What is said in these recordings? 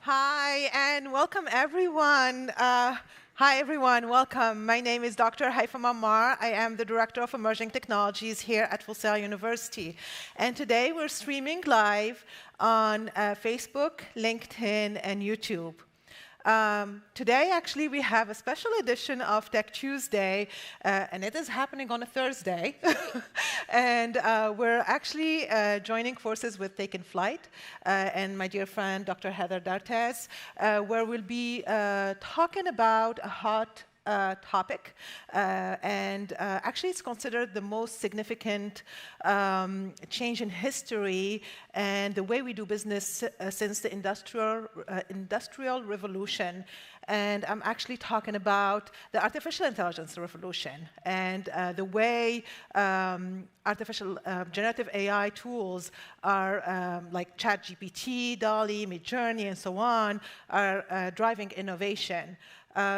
Hi, and welcome everyone. Hi everyone, welcome. My name is Dr. Haifa Maamar. I am the Director of Emerging Technologies here at Full Sail University. And today we're streaming live on Facebook, LinkedIn, and YouTube. Today, actually, we have a special edition of Tech Tuesday, and it is happening on a Thursday. And we're actually joining forces with Taken Flight and my dear friend, Dr. Heather Dartez, where we'll be talking about a hot topic, and actually it's considered the most significant change in history and the way we do business since the industrial revolution. And I'm actually talking about the artificial intelligence revolution and the way artificial generative AI tools are like ChatGPT, DALL-E, Midjourney, and so on are driving innovation.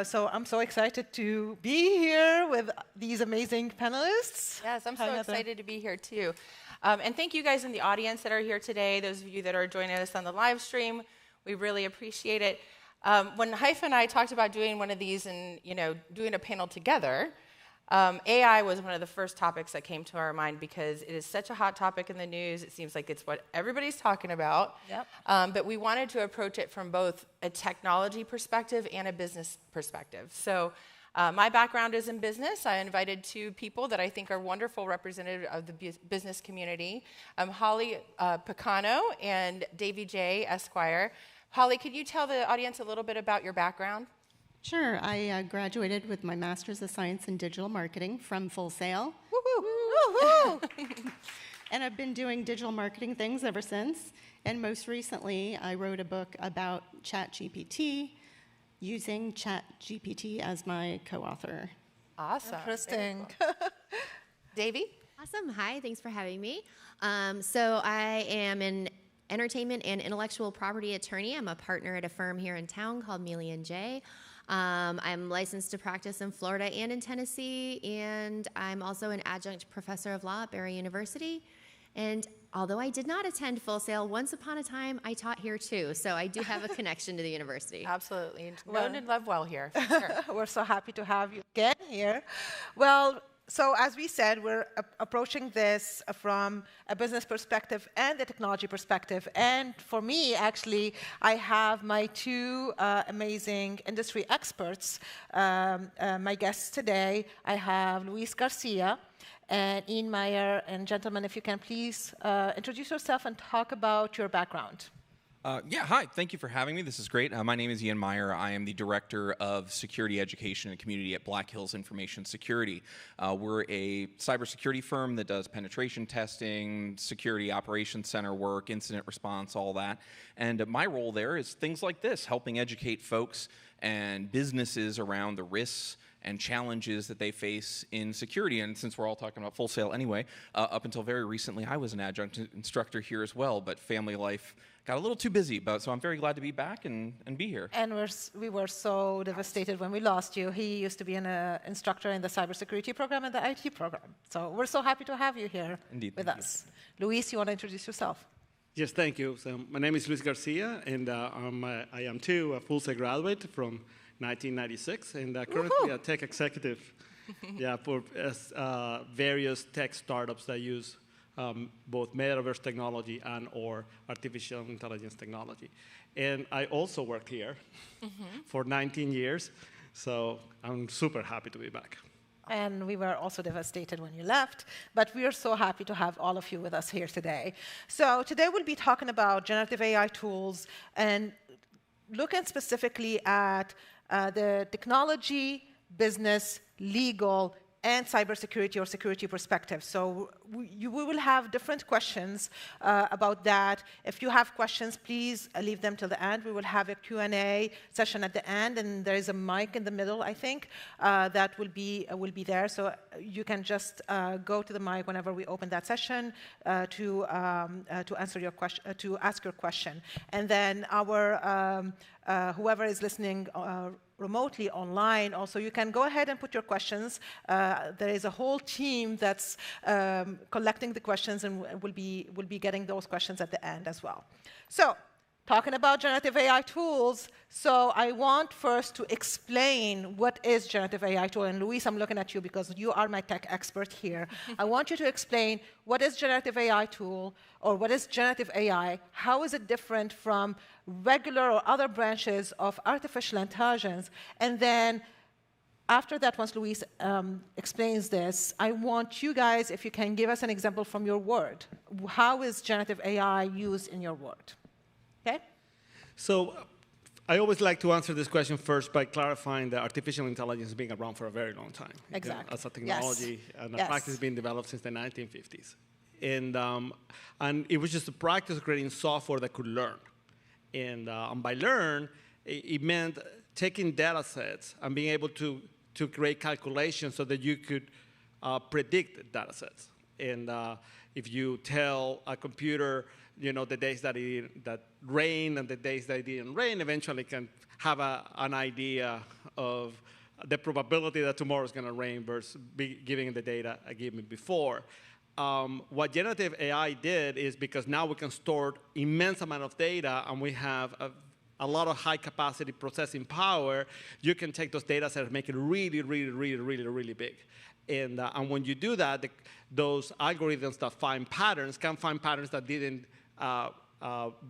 So I'm so excited to be here with these amazing panelists. Yes, I'm so excited to be here too. And thank you guys in the audience that are here today, those of you that are joining us on the live stream. We really appreciate it. When Haifa and I talked about doing one of these and doing a panel together, AI was one of the first topics that came to our mind because it is such a hot topic in the news. It seems like it's what everybody's talking about. Yep. But we wanted to approach it from both a technology perspective and a business perspective. So my background is in business. I invited two people that I think are wonderful representatives of the business community, Holly Picano and Davey J. Esquire. Holly, could you tell the audience a little bit about your background? Sure. I graduated with my Master's of Science in Digital Marketing from Full Sail. Woo-hoo! And I've been doing digital marketing things ever since. And most recently, I wrote a book about ChatGPT, using ChatGPT as my co-author. Awesome. Interesting. Davey? Awesome. Hi, thanks for having me. So I am an entertainment and intellectual property attorney. I'm a partner at a firm here in town called Meehle & J. I'm licensed to practice in Florida and in Tennessee, and I'm also an adjunct professor of law at Barry University. And although I did not attend Full Sail, once upon a time I taught here too, so I do have a connection to the university. Absolutely. Known and loved well here. For sure. We're so happy to have you again here. Well, so as we said, we're approaching this from a business perspective and a technology perspective. And for me, actually, I have my two amazing industry experts. My guests today, I have Luis Garcia and Ian Meyer. And gentlemen, if you can please introduce yourself and talk about your background. Yeah, hi. Thank you for having me. This is great. My name is Ian Meyer. I am the Director of Security Education and Community at Black Hills Information Security. We're a cybersecurity firm that does penetration testing, security operations center work, incident response, all that. And my role there is things like this, helping educate folks and businesses around the risks and challenges that they face in security. And since we're all talking about Full Sail anyway, up until very recently, I was an adjunct instructor here as well, but family life got a little too busy, so I'm very glad to be back and be here. And we were so devastated when we lost you. He used to be an instructor in the cybersecurity program and the IT program. So we're so happy to have you here with us. Luis, you want to introduce yourself? Yes, thank you. So my name is Luis Garcia, and I am too a Full Sail graduate from 1996, and currently a tech executive for various tech startups that use both metaverse technology and or artificial intelligence technology. And I also worked here for 19 years, so I'm super happy to be back. And we were also devastated when you left, but we are so happy to have all of you with us here today. So today we'll be talking about generative AI tools and looking specifically at the technology, business, legal, and cybersecurity or security perspective. So we will have different questions about that. If you have questions, please leave them till the end. We will have a Q&A session at the end, and there is a mic in the middle, I think, that will be there. So you can just go to the mic whenever we open that session to answer your question, to ask your question. And then our whoever is listening remotely online, also you can go ahead and put your questions. There is a whole team that's collecting the questions, and we'll be getting those questions at the end as well. So talking about generative AI tools, so I want first to explain what is generative AI tool. And Luis, I'm looking at you because you are my tech expert here. I want you to explain what is generative AI tool, or what is generative AI, how is it different from regular or other branches of artificial intelligence, and then after that, once Luis explains this, I want you guys, if you can give us an example from your word. How is generative AI used in your word? Okay? So I always like to answer this question first by clarifying that artificial intelligence has been around for a very long time. Exactly. As a technology and a Yes. practice being developed since the 1950s. And it was just a practice of creating software that could learn. And by learn, it meant taking data sets and being able to create calculations so that you could predict data sets. And if you tell a computer, the days that rained and the days that it didn't rain, eventually can have an idea of the probability that tomorrow is going to rain versus giving the data I gave me before. What generative AI did is, because now we can store immense amount of data and we have a lot of high capacity processing power, you can take those data sets and make it really, really, really, really, really big. And when you do that, those algorithms that find patterns can find patterns that didn't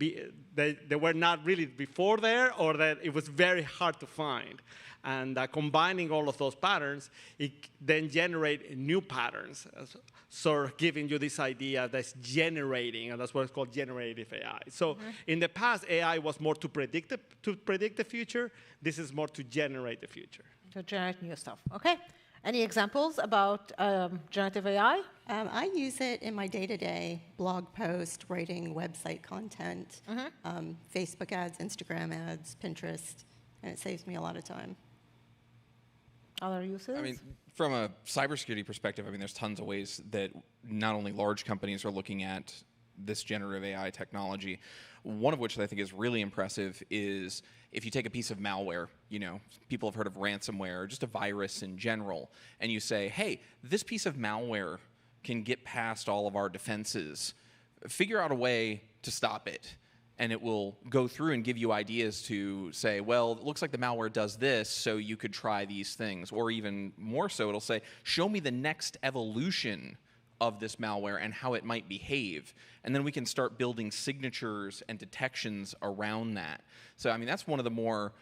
they were not really before there, or that it was very hard to find. And combining all of those patterns, it then generate new patterns, sort of giving you this idea that's generating, and that's what it's called generative AI. So in the past, AI was more to predict the future. This is more to generate the future. To generate new stuff. Okay. Any examples about generative AI? I use it in my day-to-day blog post, writing website content, Facebook ads, Instagram ads, Pinterest, and it saves me a lot of time. Other uses? I mean, from a cybersecurity perspective, there's tons of ways that not only large companies are looking at this generative AI technology. One of which that I think is really impressive is if you take a piece of malware, people have heard of ransomware, or just a virus in general, and you say, hey, this piece of malware can get past all of our defenses. Figure out a way to stop it. And it will go through and give you ideas to say, well, it looks like the malware does this, so you could try these things. Or even more so, it'll say, show me the next evolution of this malware and how it might behave. And then we can start building signatures and detections around that. So, that's one of the more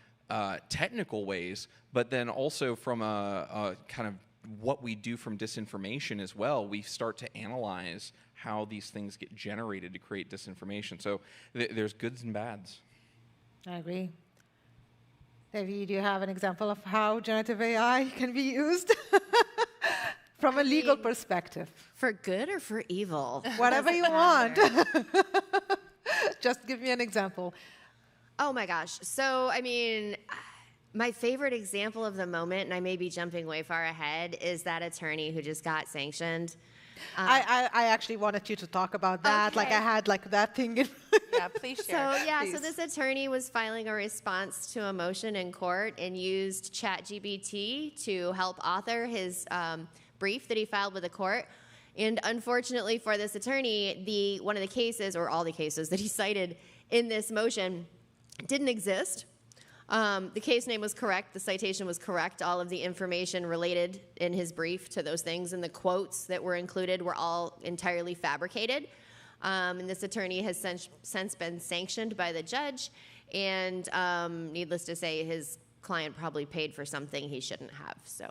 technical ways, but then also from a kind of what we do from disinformation as well, we start to analyze how these things get generated to create disinformation. So there's goods and bads. I agree. Davey, do you have an example of how generative AI can be used? From a legal perspective. For good or for evil? Whatever you want. Just give me an example. Oh my gosh. So, my favorite example of the moment, and I may be jumping way far ahead, is that attorney who just got sanctioned. I actually wanted you to talk about that. Okay. Like I had that thing in Yeah, please share. So this attorney was filing a response to a motion in court and used ChatGPT to help author his brief that he filed with the court. And unfortunately for this attorney, one of the cases, or all the cases that he cited in this motion, didn't exist. The case name was correct, the citation was correct, all of the information related in his brief to those things and the quotes that were included were all entirely fabricated. And this attorney has since been sanctioned by the judge, and needless to say, his client probably paid for something he shouldn't have. So.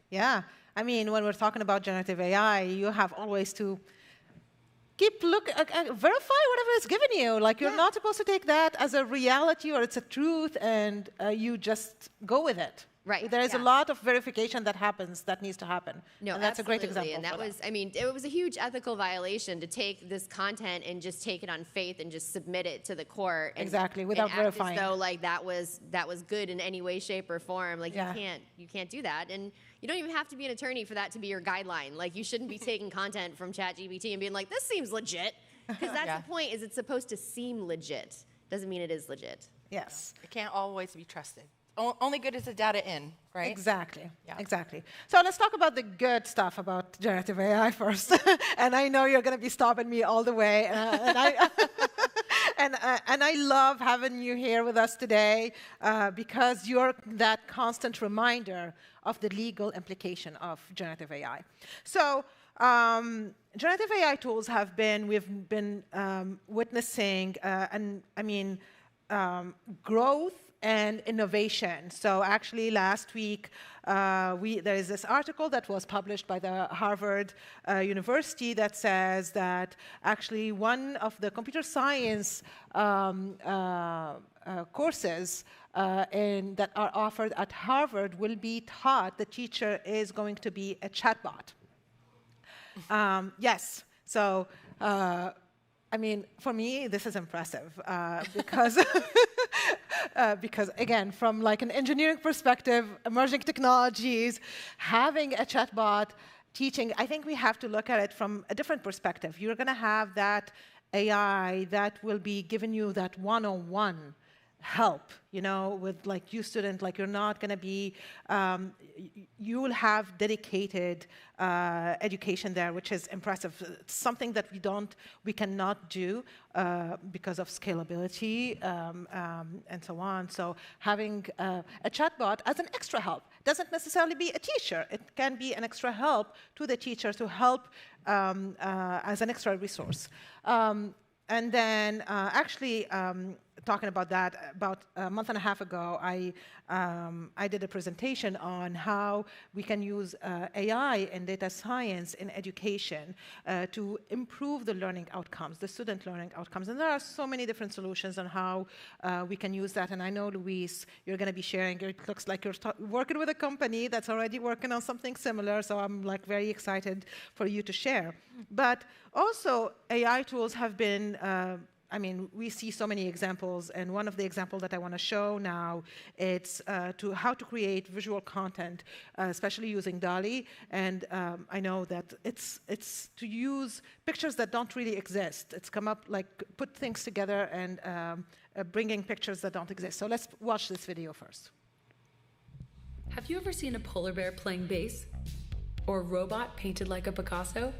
Yeah. When we're talking about generative AI, you have always to verify whatever is given you. You're not supposed to take that as a reality or it's a truth, and you just go with it. Right. There is a lot of verification that needs to happen. No, and that's absolutely. a great example. And that was, it was a huge ethical violation to take this content and just take it on faith and just submit it to the court. And, exactly, without and verifying. Act as though that was good in any way, shape, or form. You can't do that. And you don't even have to be an attorney for that to be your guideline. You shouldn't be taking content from ChatGPT and being like, this seems legit. Because that's the point, is it's supposed to seem legit. Doesn't mean it is legit. Yes. It can't always be trusted. Only good is the data in, right? Exactly. Yeah. Exactly. So let's talk about the good stuff about generative AI first. And I know you're going to be stopping me all the way. And And I love having you here with us today because you're that constant reminder of the legal implication of generative AI. So generative AI tools we've been witnessing, growth and innovation. So actually last week, there is this article that was published by the Harvard University that says that actually one of the computer science courses that are offered at Harvard will be taught, the teacher is going to be a chatbot. Yes, so for me, this is impressive because because again, from like an engineering perspective, emerging technologies, having a chatbot teaching, I think we have to look at it from a different perspective. You're going to have that AI that will be giving you that one-on-one help, with like you student, like you're not going to be, you will have dedicated education there, which is impressive. It's something that we cannot do because of scalability and so on. So having a chatbot as an extra help doesn't necessarily be a teacher. It can be an extra help to the teacher to help as an extra resource. And then talking about that, about a month and a half ago, I did a presentation on how we can use AI and data science in education to improve the learning outcomes, the student learning outcomes. And there are so many different solutions on how we can use that. And I know, Luis, you're going to be sharing. It looks like you're working with a company that's already working on something similar. So I'm like very excited for you to share. But also, AI tools have been we see so many examples, and one of the examples that I want to show now, it's how to create visual content, especially using DALL-E. And I know that it's to use pictures that don't really exist. It's come up like put things together and bringing pictures that don't exist. So let's watch this video first. Have you ever seen a polar bear playing bass? Or a robot painted like a Picasso?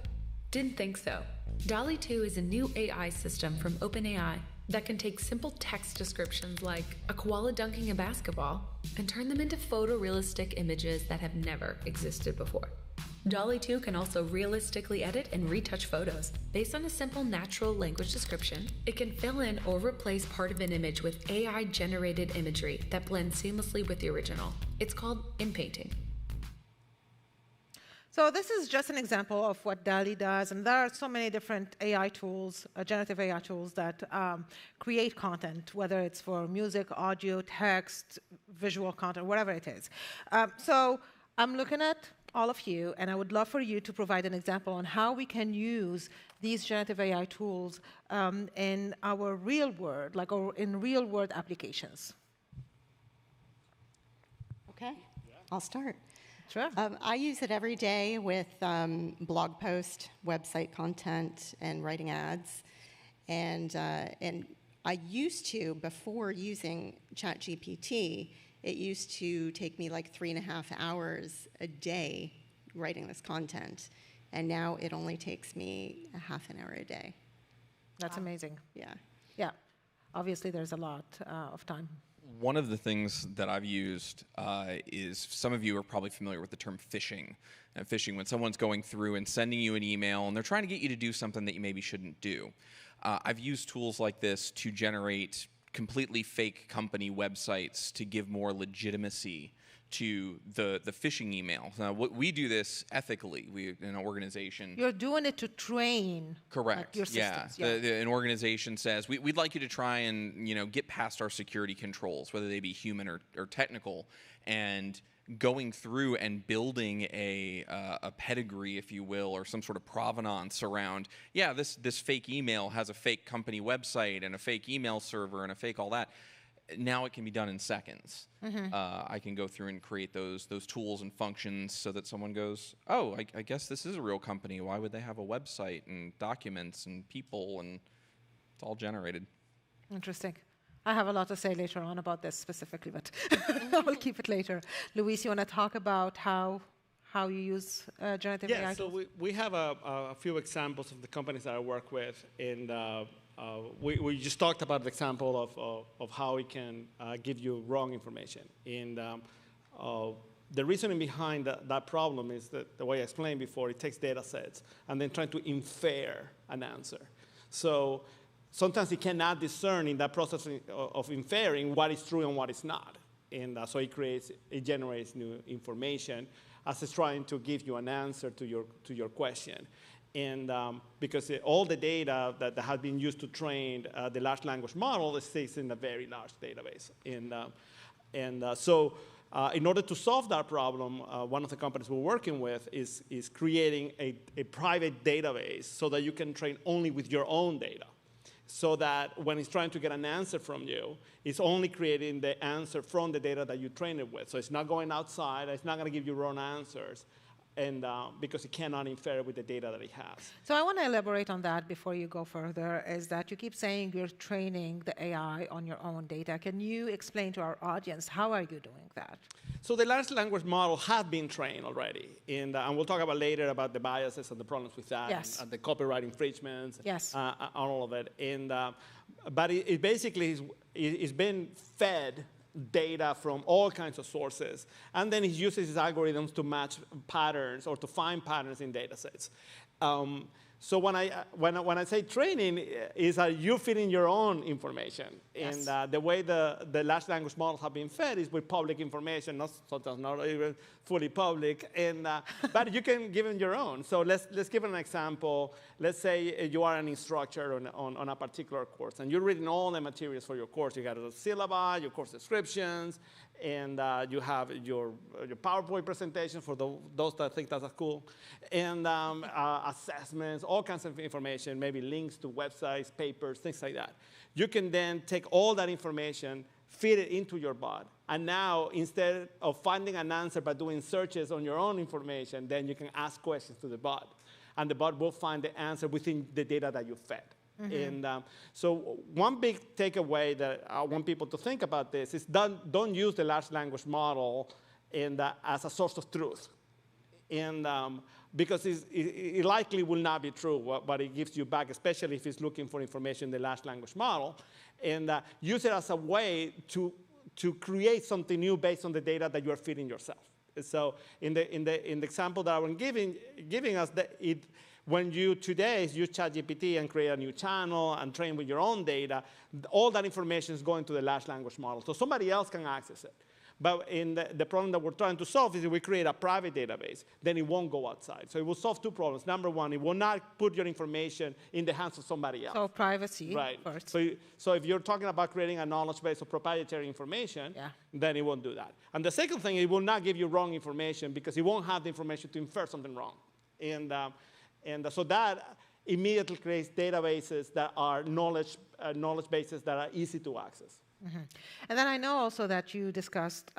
Didn't think so. DALL-E 2 is a new AI system from OpenAI that can take simple text descriptions like a koala dunking a basketball and turn them into photorealistic images that have never existed before. DALL-E 2 can also realistically edit and retouch photos. Based on a simple natural language description, it can fill in or replace part of an image with AI-generated imagery that blends seamlessly with the original. It's called in-painting. So this is just an example of what DALL-E does, and there are so many different AI tools, generative AI tools that create content, whether it's for music, audio, text, visual content, whatever it is. So I'm looking at all of you, and I would love for you to provide an example on how we can use these generative AI tools in our real world, or in real world applications. Okay, I'll start. Sure. I use it every day with blog post, website content, and writing ads. And I used to, before using ChatGPT, it used to take me like 3.5 hours a day writing this content. And now it only takes me a half an hour a day. That's amazing. Yeah. Yeah. Obviously, there's a lot of time. One of the things that I've used is, some of you are probably familiar with the term phishing. Phishing, when someone's going through and sending you an email and they're trying to get you to do something that you maybe shouldn't do. I've used tools like this to generate completely fake company websites to give more legitimacy to the phishing email. Now, we do this ethically. We, in an organization. You're doing it to train. Correct. Your systems. Yeah. An organization says we'd like you to try and get past our security controls, whether they be human or technical, and going through and building a pedigree, if you will, or some sort of provenance around. Yeah, this fake email has a fake company website and a fake email server and a fake all that. Now it can be done in seconds. Mm-hmm. I can go through and create those tools and functions so that someone goes, oh, I guess this is a real company. Why would they have a website and documents and people? And it's all generated. Interesting. I have a lot to say later on about this specifically, but I'll keep it later. Luis, you want to talk about how you use generative AI? Yeah, so we have a few examples of the companies that I work with, and we just talked about the example of how it can give you wrong information. And the reasoning behind that problem is that the way I explained before, it takes data sets and then trying to infer an answer. So sometimes it cannot discern in that process of inferring what is true and what is not. And so it generates new information as it's trying to give you an answer to your question. And because all the data that has been used to train the large language model stays in a very large database. So in order to solve that problem, one of the companies we're working with is creating a private database so that you can train only with your own data. So that when it's trying to get an answer from you, it's only creating the answer from the data that you trained it with. So it's not going outside. It's not going to give you wrong answers. And because it cannot infer with the data that it has. So I want to elaborate on that before you go further, is that you keep saying you're training the AI on your own data. Can you explain to our audience, how are you doing that? So the large language model has been trained already. And we'll talk about later about the biases and the problems with that, yes. and the copyright infringements, yes. All of it. And, but it basically is been fed data from all kinds of sources, and then he uses his algorithms to match patterns or to find patterns in data sets. So when I say training, is that you feed in your own information. Yes. And the way the large language models have been fed is with public information, sometimes not even fully public, and, but you can give them your own. So let's give an example. Let's say you are an instructor on a particular course, and you're reading all the materials for your course. You got the syllabi, your course descriptions, and you have your PowerPoint presentation for those that think that's cool, and assessments, all kinds of information, maybe links to websites, papers, things like that. You can then take all that information, feed it into your bot, and now instead of finding an answer by doing searches on your own information, then you can ask questions to the bot, and the bot will find the answer within the data that you fed. Mm-hmm. And so one big takeaway that I want people to think about this is don't use the large language model as a source of truth. And because it likely will not be true what it gives you back, especially if it's looking for information in the large language model. And use it as a way to create something new based on the data that you are feeding yourself. So in the example that I'm giving us, when you today use ChatGPT and create a new channel and train with your own data, all that information is going to the large language model. So somebody else can access it. But in the problem that we're trying to solve is if we create a private database, then it won't go outside. So it will solve two problems. Number one, it will not put your information in the hands of somebody else. So privacy first. Right. So if you're talking about creating a knowledge base of proprietary information, then it won't do that. And the second thing, it will not give you wrong information because it won't have the information to infer something wrong. And so that immediately creates databases that are knowledge bases that are easy to access. Mm-hmm. And then I know also that you discussed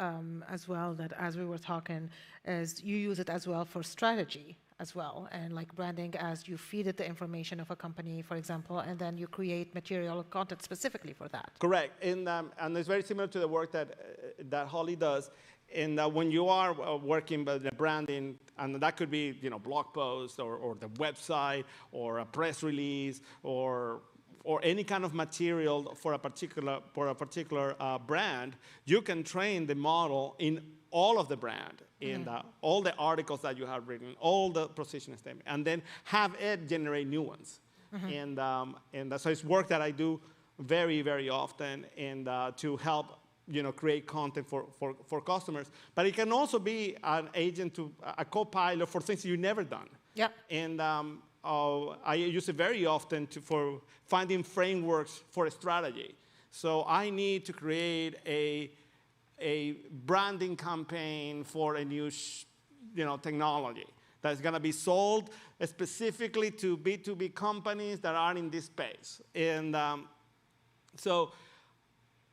as well that as we were talking, is you use it as well for strategy as well, and like branding as you feed it the information of a company, for example, and then you create material or content specifically for that. Correct. And it's very similar to the work that Holly does. And when you are working with the branding, and that could be blog posts or the website or a press release or any kind of material for a particular brand, you can train the model in all of the brand, in all the articles that you have written, all the position statement, and then have it generate new ones. Mm-hmm. And so it's work that I do very, very often, and to help create content for customers. But it can also be an agent a co-pilot for things you've never done. Yeah. And I use it very often for finding frameworks for a strategy. So I need to create a branding campaign for a new technology that's going to be sold specifically to B2B companies that are in this space. And so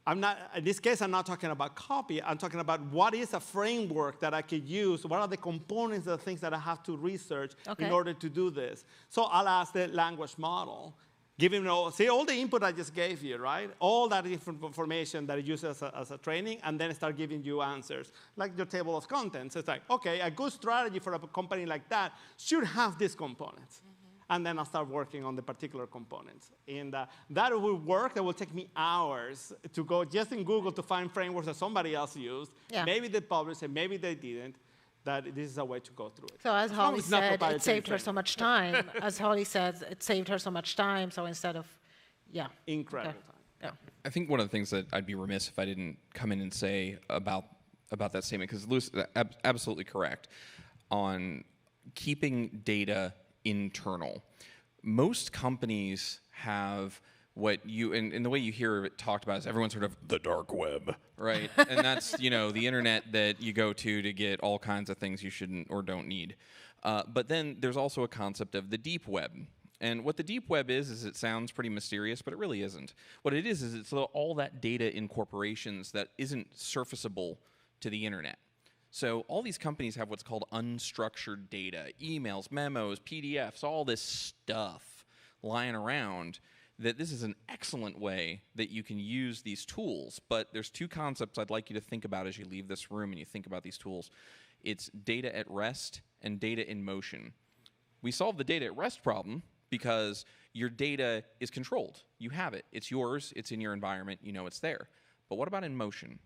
in this case, I'm not talking about copy. I'm talking about what is a framework that I could use. What are the components of the things that I have to research in order to do this? So I'll ask the language model, give him all the input I just gave you, right? All that different information that it uses as a training, and then start giving you answers, like your table of contents. It's like, okay, a good strategy for a company like that should have these components. Mm-hmm. and then I'll start working on the particular components. And that will work. It will take me hours to go just in Google to find frameworks that somebody else used. Yeah. Maybe they published it, maybe they didn't. That this is a way to go through it. So as Holly it's not said, it proprietary saved her framework. so much time. As Holly said, it saved her so much time. So instead of, yeah. Incredible Okay. time. Yeah. I think one of the things that I'd be remiss if I didn't come in and say about that statement, because Louis is absolutely correct on keeping data internal. Most companies have what you, and the way you hear it talked about is everyone's sort of the dark web, right? And that's, the internet that you go to get all kinds of things you shouldn't or don't need. But then there's also a concept of the deep web. And what the deep web is it sounds pretty mysterious, but it really isn't. What it is it's all that data in corporations that isn't surfaceable to the internet. So all these companies have what's called unstructured data, emails, memos, PDFs, all this stuff lying around, that this is an excellent way that you can use these tools. But there's two concepts I'd like you to think about as you leave this room and you think about these tools. It's data at rest and data in motion. We solve the data at rest problem because your data is controlled. You have it. It's yours. It's in your environment. You know it's there. But what about in motion?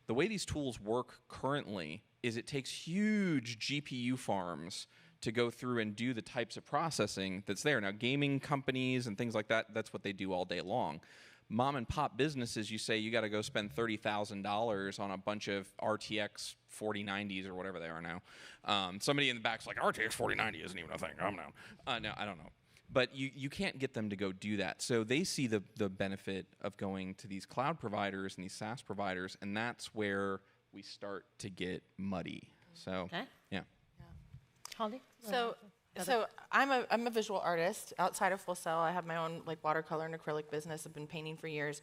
The way these tools work currently is it takes huge GPU farms to go through and do the types of processing that's there. Now, gaming companies and things like that, that's what they do all day long. Mom and pop businesses, you say you got to go spend $30,000 on a bunch of RTX 4090s or whatever they are now. Somebody in the back's like, RTX 4090 isn't even a thing. I'm down. No, I don't know. But you can't get them to go do that. So they see the benefit of going to these cloud providers and these SaaS providers, and that's where we start to get muddy. So, Okay. yeah. Holly? So I'm a visual artist outside of Full Sail. I have my own watercolor and acrylic business. I've been painting for years,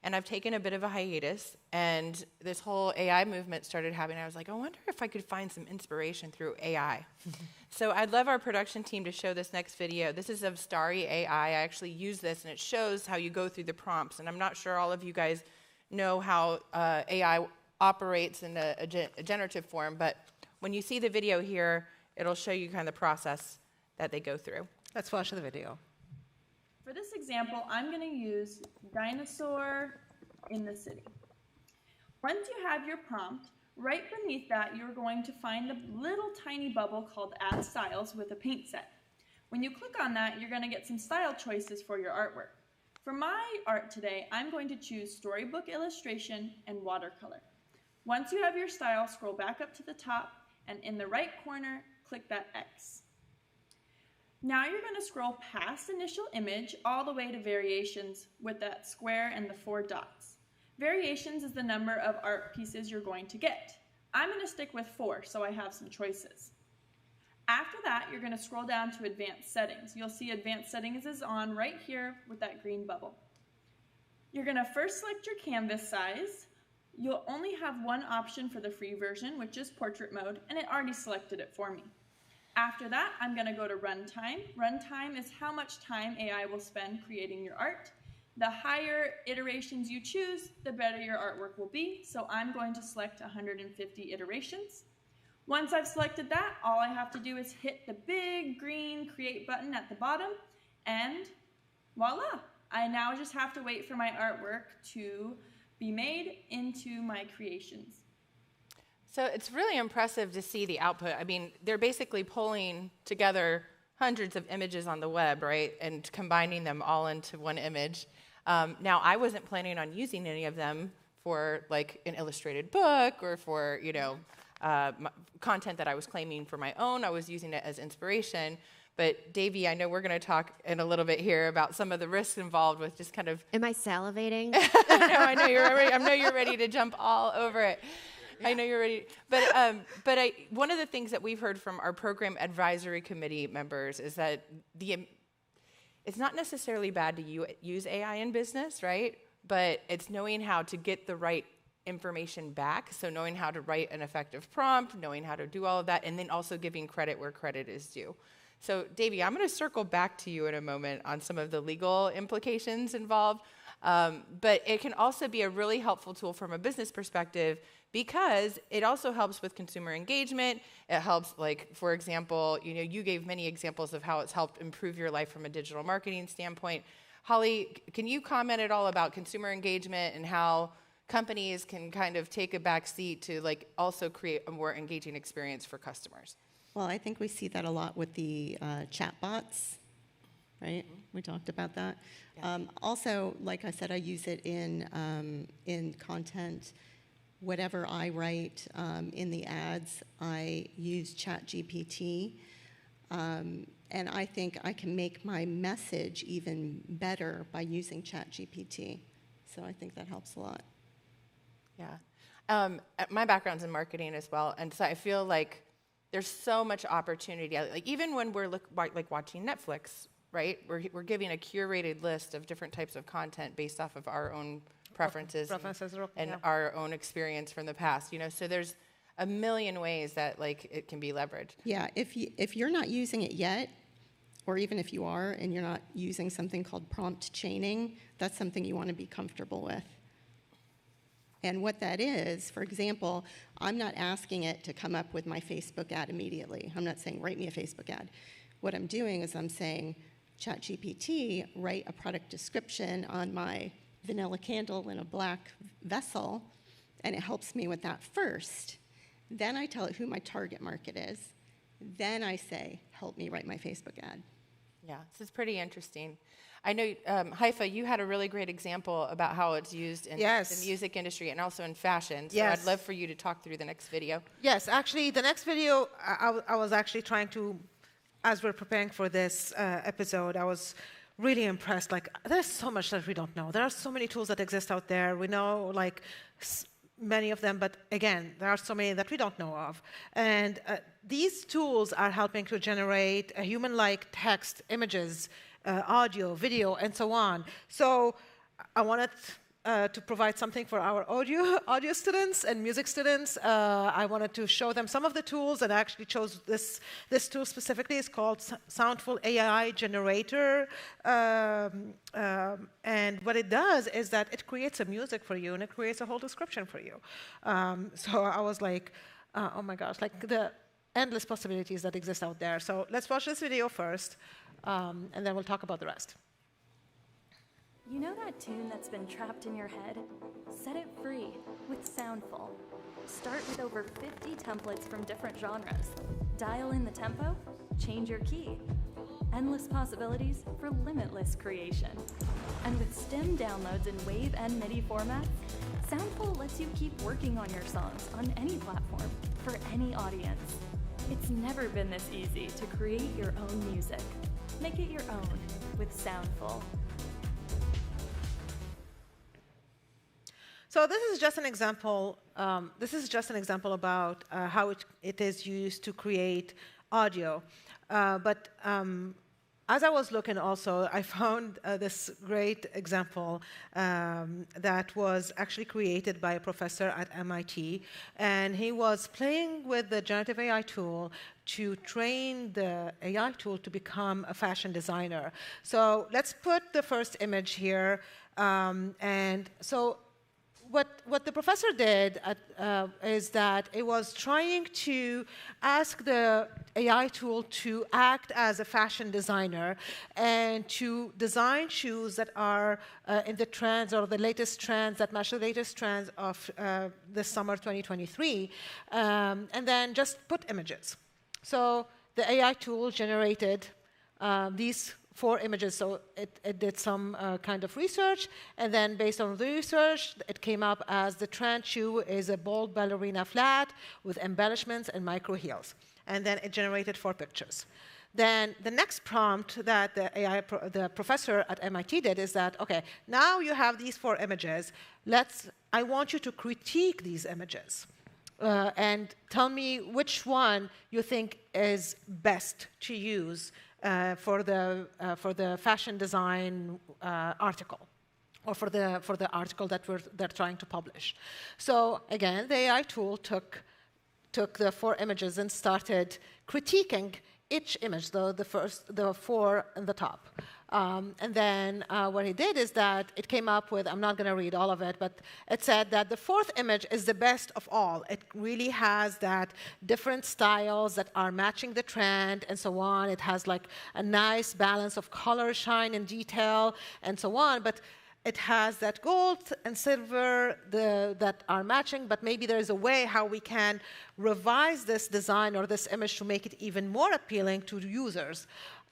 and I've taken a bit of a hiatus. And this whole AI movement started happening. I was like, I wonder if I could find some inspiration through AI. So I'd love our production team to show this next video. This is of Starry AI. I actually use this, and it shows how you go through the prompts. And I'm not sure all of you guys know how AI operates in a generative form, but when you see the video here, it'll show you kind of the process that they go through. Let's watch the video. For this example, I'm going to use dinosaur in the city. Once you have your prompt, right beneath that, you're going to find the little tiny bubble called Add Styles with a paint set. When you click on that, you're going to get some style choices for your artwork. For my art today, I'm going to choose storybook illustration and watercolor. Once you have your style, scroll back up to the top, and in the right corner, click that X. Now you're going to scroll past initial image all the way to variations with that square and the 4 dots. Variations is the number of art pieces you're going to get. I'm going to stick with 4, so I have some choices. After that, you're going to scroll down to advanced settings. You'll see advanced settings is on right here with that green bubble. You're going to first select your canvas size. You'll only have one option for the free version, which is portrait mode, and it already selected it for me. After that, I'm going to go to runtime. Runtime is how much time AI will spend creating your art. The higher iterations you choose, the better your artwork will be, so I'm going to select 150 iterations. Once I've selected that, all I have to do is hit the big green create button at the bottom, and voila! I now just have to wait for my artwork to be made into my creations. So it's really impressive to see the output. I mean, they're basically pulling together hundreds of images on the web, right, and combining them all into one image. Now, I wasn't planning on using any of them for an illustrated book or for content that I was claiming for my own. I was using it as inspiration. But Davey, I know we're going to talk in a little bit here about some of the risks involved with just kind of. Am I salivating? No, I know you're ready to jump all over it. Yeah. I know you're ready. But one of the things that we've heard from our program advisory committee members is that it's not necessarily bad to use AI in business, right? But it's knowing how to get the right information back. So knowing how to write an effective prompt, knowing how to do all of that, and then also giving credit where credit is due. So, Davey, I'm going to circle back to you in a moment on some of the legal implications involved. But it can also be a really helpful tool from a business perspective because it also helps with consumer engagement. It helps, like, for example, you gave many examples of how it's helped improve your life from a digital marketing standpoint. Holly, can you comment at all about consumer engagement and how companies can kind of take a back seat to also create a more engaging experience for customers? Well, I think we see that a lot with the chatbots, right? We talked about that. Yeah. Also, like I said, I use it in content. Whatever I write in the ads, I use ChatGPT. And I think I can make my message even better by using ChatGPT. So I think that helps a lot. Yeah. My background's in marketing as well, and so I feel like there's so much opportunity. Like even when we're watching Netflix, right? We're giving a curated list of different types of content based off of our own preferences and our own experience from the past. So there's a million ways that it can be leveraged. Yeah, if you're not using it yet, or even if you are and you're not using something called prompt chaining, that's something you want to be comfortable with. And what that is, for example, I'm not asking it to come up with my Facebook ad immediately. I'm not saying, write me a Facebook ad. What I'm doing is I'm saying, ChatGPT, write a product description on my vanilla candle in a black vessel, and it helps me with that first. Then I tell it who my target market is. Then I say, help me write my Facebook ad. Yeah, this is pretty interesting. I know, Haifa, you had a really great example about how it's used in the music industry and also in fashion. So I'd love for you to talk through the next video. Yes, actually, the next video, I was actually trying to, as we're preparing for this episode, I was really impressed. There's so much that we don't know. There are so many tools that exist out there. We know, many of them, but again, there are so many that we don't know of. And these tools are helping to generate human-like text, images, audio, video, and so on. So I wanted to provide something for our audio students and music students. I wanted to show them some of the tools, and I actually chose this tool specifically. It's called Soundful AI Generator. And what it does is that it creates a music for you, and it creates a whole description for you. So I was like, oh my gosh, the endless possibilities that exist out there. So let's watch this video first, and then we'll talk about the rest. You know that tune that's been trapped in your head? Set it free with Soundful. Start with over 50 templates from different genres. Dial in the tempo, change your key. Endless possibilities for limitless creation. And with stem downloads in WAV and MIDI formats, Soundful lets you keep working on your songs on any platform, for any audience. It's never been this easy to create your own music. Make it your own with Soundful. So this is just an example. About how it is used to create audio. But as I was looking also, I found this great example that was actually created by a professor at MIT. And he was playing with the generative AI tool to train the AI tool to become a fashion designer. So let's put the first image here. And so what the professor did is that it was trying to ask the AI tool to act as a fashion designer and to design shoes that are in the trends or the latest trends that match the latest trends of this summer 2023, and then just put images. So the AI tool generated these 4 images. So it did some kind of research, and then based on the research, it came up as the trend shoe is a bold ballerina flat with embellishments and micro heels. And then it generated 4 pictures. Then the next prompt that the professor at MIT did is that, okay, now you have these 4 images. I want you to critique these images. And tell me which one you think is best to use for the fashion design article, or for the article that they're trying to publish. So again, the AI tool took the 4 images and started critiquing each image, the four in the top. And then what he did is that it came up with, I'm not going to read all of it, but it said that the fourth image is the best of all. It really has that different styles that are matching the trend and so on. It has like a nice balance of color, shine, and detail and so on. But it has that gold and silver that are matching, but maybe there is a way how we can revise this design or this image to make it even more appealing to users.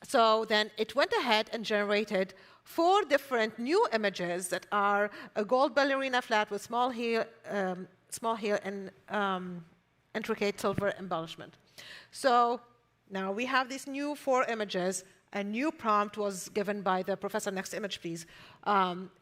So then it went ahead and generated 4 different new images that are a gold ballerina flat with small heel and intricate silver embellishment. So now we have these new 4 images. A new prompt was given by the professor, next image please,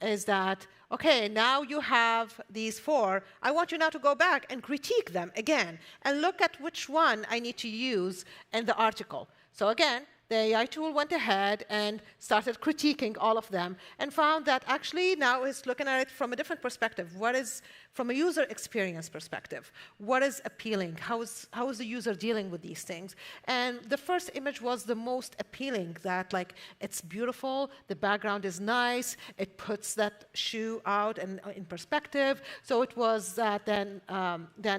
is that, okay, now you have these 4. I want you now to go back and critique them again and look at which one I need to use in the article. So again, the AI tool went ahead and started critiquing all of them and found that actually now it's looking at it from a different perspective. What is, from a user experience perspective, what is appealing? How is the user dealing with these things? And the first image was the most appealing, that like it's beautiful, the background is nice, it puts that shoe out and in perspective. So it was that then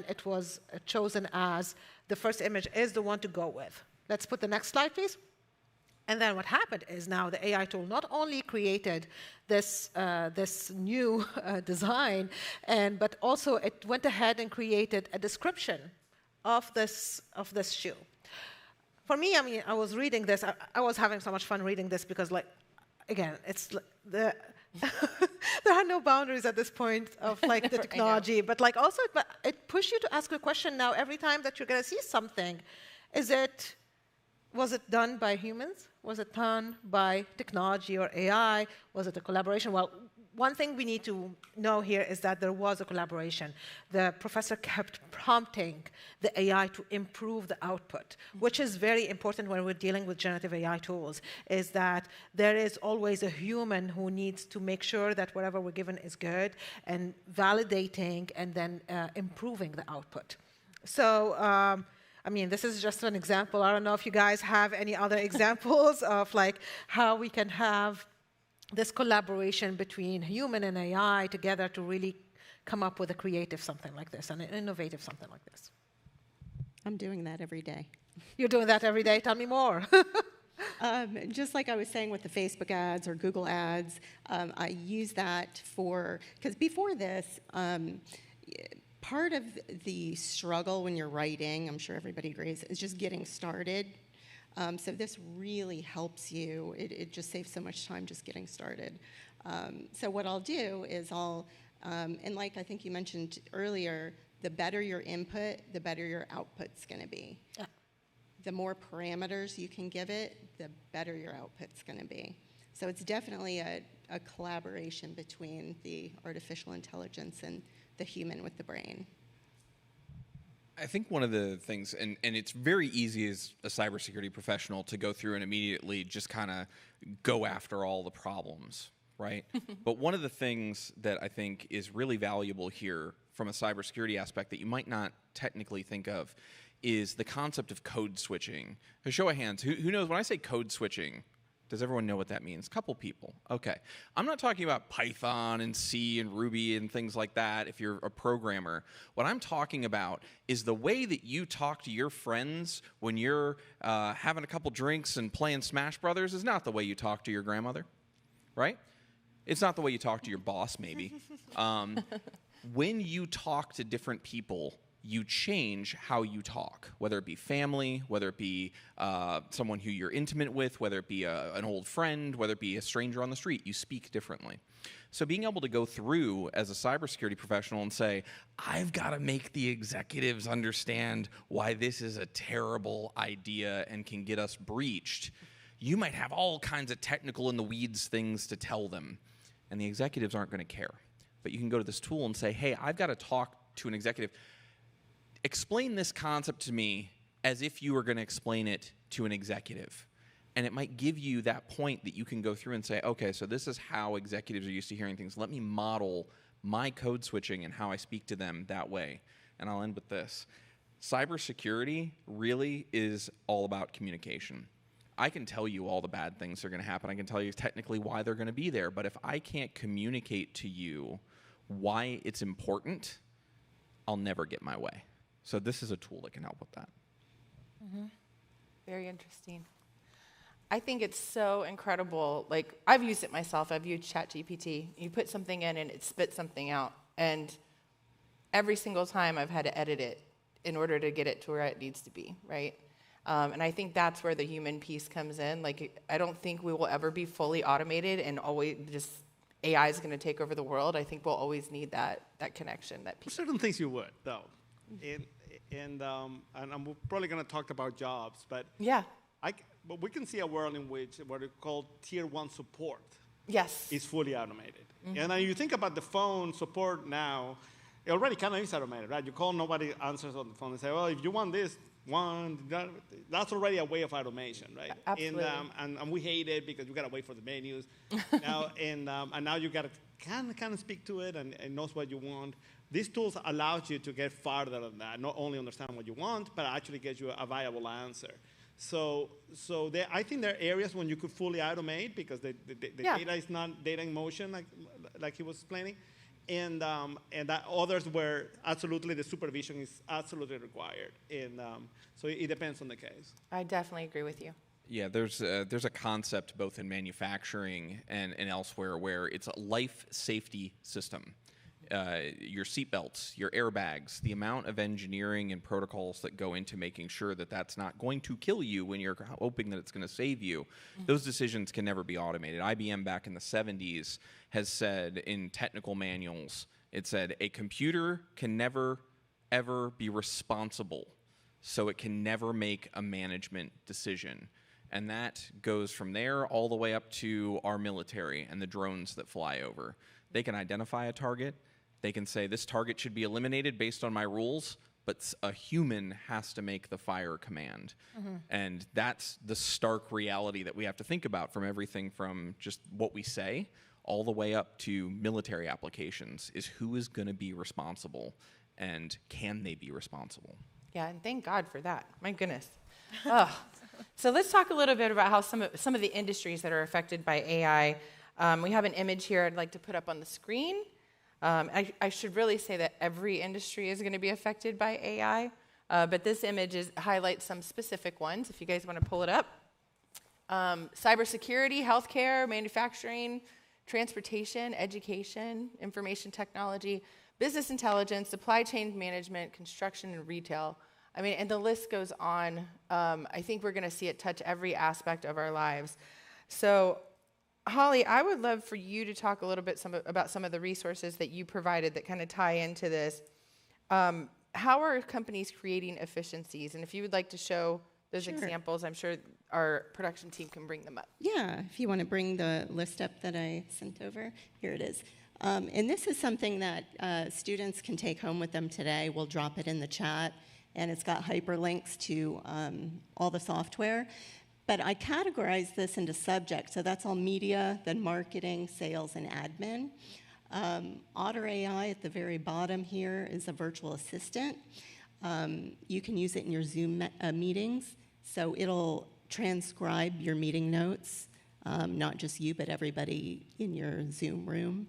it was chosen as the first image is the one to go with. Let's put the next slide, please. And then what happened is now the AI tool not only created this new design, but also it went ahead and created a description of this shoe. For me, I mean, I was reading this. I was having so much fun reading this because, like, again, it's there are no boundaries at this point of like the technology, but like also it pushed you to ask a question now every time that you're going to see something. Was it done by humans? Was it done by technology or AI? Was it a collaboration? Well, one thing we need to know here is that there was a collaboration. The professor kept prompting the AI to improve the output, which is very important when we're dealing with generative AI tools, is that there is always a human who needs to make sure that whatever we're given is good, and validating and then improving the output. So, I mean, this is just an example. I don't know if you guys have any other examples of like how we can have this collaboration between human and AI together to really come up with a creative something like this and an innovative something like this. I'm doing that every day. You're doing that every day? Tell me more. Just like I was saying with the Facebook ads or Google ads, I use that because before this, part of the struggle when you're writing, I'm sure everybody agrees, is just getting started. So this really helps you. It just saves so much time just getting started. So what I'll do is and like I think you mentioned earlier, the better your input, the better your output's going to be. Yeah. The more parameters you can give it, the better your output's going to be. So it's definitely a collaboration between the artificial intelligence and the human with the brain. I think one of the things, and it's very easy as a cybersecurity professional to go through and immediately just kind of go after all the problems, right? But one of the things that I think is really valuable here from a cybersecurity aspect that you might not technically think of is the concept of code switching. A show of hands, who knows, when I say code switching, does everyone know what that means? A couple people. Okay. I'm not talking about Python and C and Ruby and things like that if you're a programmer. What I'm talking about is the way that you talk to your friends when you're having a couple drinks and playing Smash Brothers is not the way you talk to your grandmother, right? It's not the way you talk to your boss, maybe. When you talk to different people, you change how you talk, whether it be family, whether it be someone who you're intimate with, whether it be an old friend, whether it be a stranger on the street, you speak differently. So being able to go through as a cybersecurity professional and say, I've got to make the executives understand why this is a terrible idea and can get us breached, you might have all kinds of technical in the weeds things to tell them, and the executives aren't going to care. But you can go to this tool and say, hey, I've got to talk to an executive. Explain this concept to me as if you were going to explain it to an executive. And it might give you that point that you can go through and say, okay, so this is how executives are used to hearing things. Let me model my code switching and how I speak to them that way. And I'll end with this. Cybersecurity really is all about communication. I can tell you all the bad things that are going to happen. I can tell you technically why they're going to be there. But if I can't communicate to you why it's important, I'll never get my way. So this is a tool that can help with that. Mm-hmm. Very interesting. I think it's so incredible. Like, I've used it myself. I've used ChatGPT. You put something in and it spits something out. And every single time I've had to edit it in order to get it to where it needs to be, right? And I think that's where the human piece comes in. Like, I don't think we will ever be fully automated and always just AI is going to take over the world. I think we'll always need that connection, that piece. Certain things you would, though. And I'm probably going to talk about jobs, but yeah. But we can see a world in which what we call tier 1 support is fully automated. Mm-hmm. And then you think about the phone support now, it already kind of is automated, right? You call, nobody answers on the phone and say, well, if you want this, that's already a way of automation, right? Absolutely. And we hate it because you got to wait for the menus. Now, and now you got to kind of speak to it and it knows what you want. These tools allow you to get farther than that, not only understand what you want, but actually get you a viable answer. So I think there are areas when you could fully automate because the data is not data in motion, like he was explaining, and that others where absolutely the supervision is absolutely required. And so it depends on the case. I definitely agree with you. Yeah, there's a concept both in manufacturing and elsewhere where it's a life safety system. Your seatbelts, your airbags, the amount of engineering and protocols that go into making sure that that's not going to kill you when you're hoping that it's going to save you, those decisions can never be automated. IBM back in the 70s has said in technical manuals, it said a computer can never, ever be responsible, so it can never make a management decision. And that goes from there all the way up to our military and the drones that fly over. They can identify a target. They can say, this target should be eliminated based on my rules, but a human has to make the fire command. Mm-hmm. And that's the stark reality that we have to think about from everything from just what we say all the way up to military applications is who is going to be responsible and can they be responsible? Yeah, and thank God for that. My goodness. So let's talk a little bit about how some of the industries that are affected by AI. We have an image here I'd like to put up on the screen. I should really say that every industry is going to be affected by AI, but this image highlights some specific ones, if you guys want to pull it up. Cybersecurity, healthcare, manufacturing, transportation, education, information technology, business intelligence, supply chain management, construction, and retail. I mean, and the list goes on. I think we're going to see it touch every aspect of our lives. So, Holly, I would love for you to talk a little bit about some of the resources that you provided that kind of tie into this. How are companies creating efficiencies? And if you would like to show those examples, I'm sure our production team can bring them up. Yeah, if you want to bring the list up that I sent over, here it is. And this is something that students can take home with them today. We'll drop it in the chat, and it's got hyperlinks to all the software. But I categorize this into subjects, so that's all media, then marketing, sales, and admin. Otter AI at the very bottom here is a virtual assistant. You can use it in your Zoom meetings, so it'll transcribe your meeting notes, not just you, but everybody in your Zoom room.